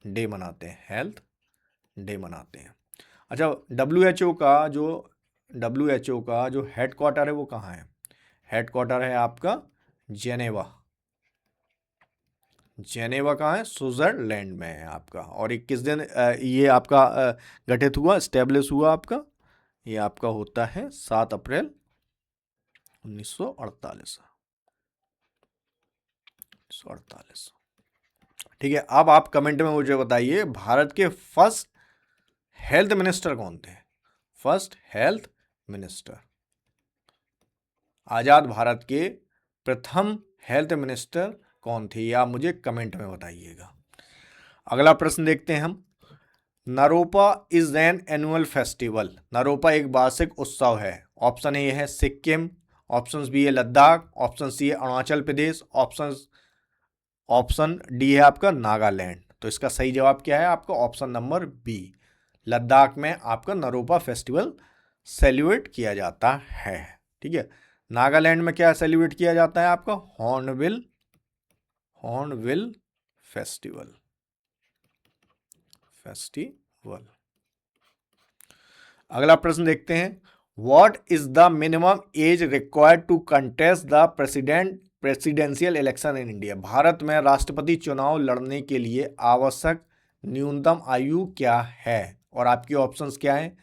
डे मनाते हैं, हेल्थ डे मनाते हैं। अच्छा, WHO का जो हेडक्वार्टर है वो कहाँ है? हेडक्वार्टर है आपका जेनेवा। जेनेवा कहाँ है? स्विट्जरलैंड में है आपका। और ये किस दिन ये आपका गठित हुआ, स्टेब्लिश हुआ आपका? ये आपका होता है 7 अप्रैल 1948। ठीक है। अब आप कमेंट में मुझे बताइए भारत के फर्स्ट हेल्थ मिनिस्टर कौन थे? फर्स्ट हेल्थ मिनिस्टर, आजाद भारत के प्रथम हेल्थ मिनिस्टर कौन थे? ये आप मुझे कमेंट में बताइएगा। अगला प्रश्न देखते हैं हम। Naropa is an annual festival. Naropa एक वार्षिक उत्सव है। ऑप्शन ए है सिक्किम, ऑप्शन बी है लद्दाख, ऑप्शन सी है अरुणाचल प्रदेश, ऑप्शन डी है आपका नागालैंड। तो इसका सही जवाब क्या है आपका? ऑप्शन नंबर बी, लद्दाख में आपका नरोपा फेस्टिवल सेलिब्रेट किया जाता है। ठीक है। नागालैंड में क्या सेलिब्रेट किया जाता है आपका? Hornbill festival. अगला प्रश्न देखते हैं। What is the minimum age required to contest the presidential election in India. भारत में राष्ट्रपति चुनाव लड़ने के लिए आवश्यक न्यूनतम आयु क्या है? और आपके ऑप्शंस क्या हैं?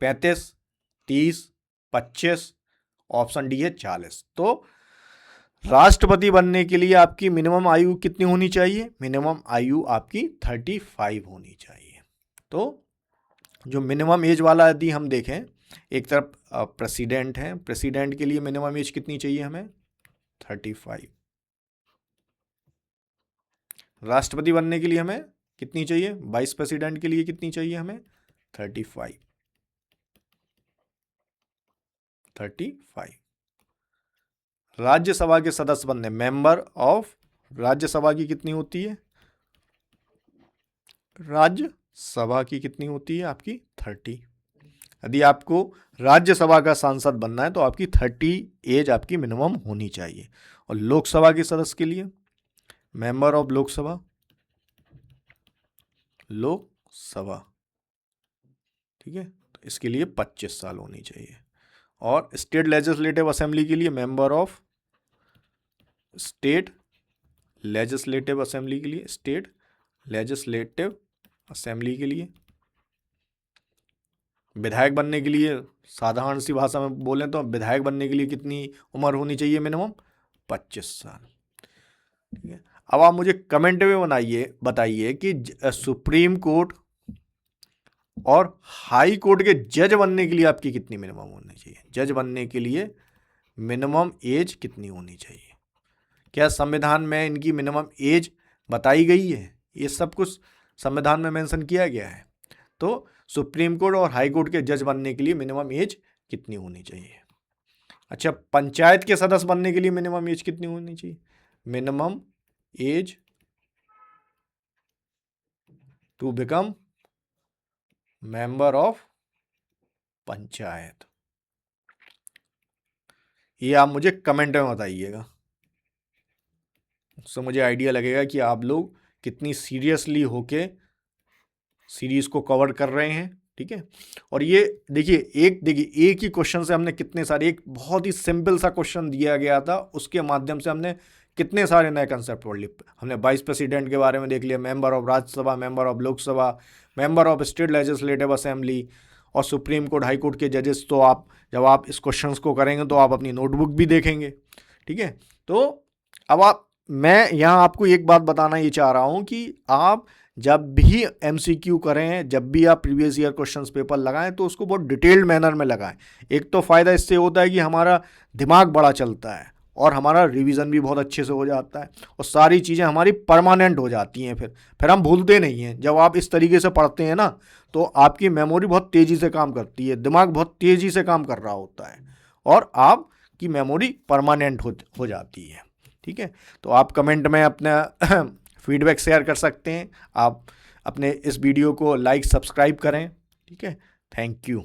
35, 30, 25, ऑप्शन डी है 40। तो राष्ट्रपति बनने के लिए आपकी मिनिमम आयु कितनी होनी चाहिए? मिनिमम आयु आपकी 35 होनी चाहिए। तो जो मिनिमम एज वाला यदि हम देखें, एक तरफ प्रेसिडेंट है, प्रेसिडेंट के लिए मिनिमम एज कितनी चाहिए हमें? 35। राष्ट्रपति बनने के लिए हमें कितनी चाहिए? वाइस प्रेसिडेंट के लिए कितनी चाहिए हमें? 35। राज्यसभा के सदस्य बनने, मेंबर ऑफ, राज्यसभा की कितनी होती है, राज्यसभा की कितनी होती है आपकी 30। यदि आपको राज्यसभा का सांसद बनना है तो आपकी 30 एज आपकी मिनिमम होनी चाहिए। और लोकसभा के सदस्य के लिए, मेंबर ऑफ लोकसभा, लोकसभा, ठीक है, तो इसके लिए 25 साल होनी चाहिए। और स्टेट लेजिस्लेटिव असेंबली के लिए, member of state legislative assembly के लिए, स्टेट लेजिस्लेटिव असेंबली के लिए, विधायक बनने के लिए, साधारण सी भाषा में बोलें तो विधायक बनने के लिए कितनी उम्र होनी चाहिए मिनिमम, 25 साल। ठीक है, अब आप मुझे कमेंट में बताइए कि सुप्रीम कोर्ट और हाई कोर्ट के जज बनने के लिए आपकी कितनी मिनिमम होनी चाहिए, जज बनने के लिए मिनिमम एज कितनी होनी चाहिए। क्या संविधान में इनकी मिनिमम एज बताई गई है, ये सब कुछ संविधान में मेंशन किया गया है। तो सुप्रीम कोर्ट और हाई कोर्ट के जज बनने के लिए मिनिमम एज कितनी होनी चाहिए। अच्छा, पंचायत के सदस्य बनने के लिए मिनिमम एज कितनी होनी चाहिए, minimum age to become member of panchayat, ये आप मुझे कमेंट में बताइएगा, उससे मुझे आइडिया लगेगा कि आप लोग कितनी सीरियसली होके सीरीज को कवर कर रहे हैं। ठीक है, और ये देखिए एक ही क्वेश्चन से हमने कितने सारे, एक बहुत ही सिंपल सा क्वेश्चन दिया गया था, उसके माध्यम से हमने कितने सारे नए कंसेप्ट पढ़ लिए। हमने वाइस प्रेसिडेंट के बारे में देख लिया, member of Rajya Sabha, member of Lok Sabha, member of state legislative assembly और सुप्रीम कोर्ट हाई कोर्ट के जजेस। तो आप जब आप इस क्वेश्चन को करेंगे तो आप अपनी नोटबुक भी देखेंगे। ठीक है, तो अब मैं यहाँ आपको एक बात बताना ये चाह रहा हूँ कि आप जब भी MCQ करें, जब भी आप प्रीवियस ईयर क्वेश्चंस पेपर लगाएं तो उसको बहुत डिटेल्ड मैनर में लगाएं। एक तो फ़ायदा इससे होता है कि हमारा दिमाग बड़ा चलता है और हमारा रिवीजन भी बहुत अच्छे से हो जाता है और सारी चीज़ें हमारी परमानेंट हो जाती हैं। फिर हम भूलते नहीं हैं। जब आप इस तरीके से पढ़ते हैं ना तो आपकी मेमोरी बहुत तेज़ी से काम करती है, दिमाग बहुत तेज़ी से काम कर रहा होता है और आपकी मेमोरी परमानेंट हो जाती है। ठीक है, तो आप कमेंट में अपना फीडबैक शेयर कर सकते हैं। आप अपने इस वीडियो को लाइक सब्सक्राइब करें। ठीक है, थैंक यू।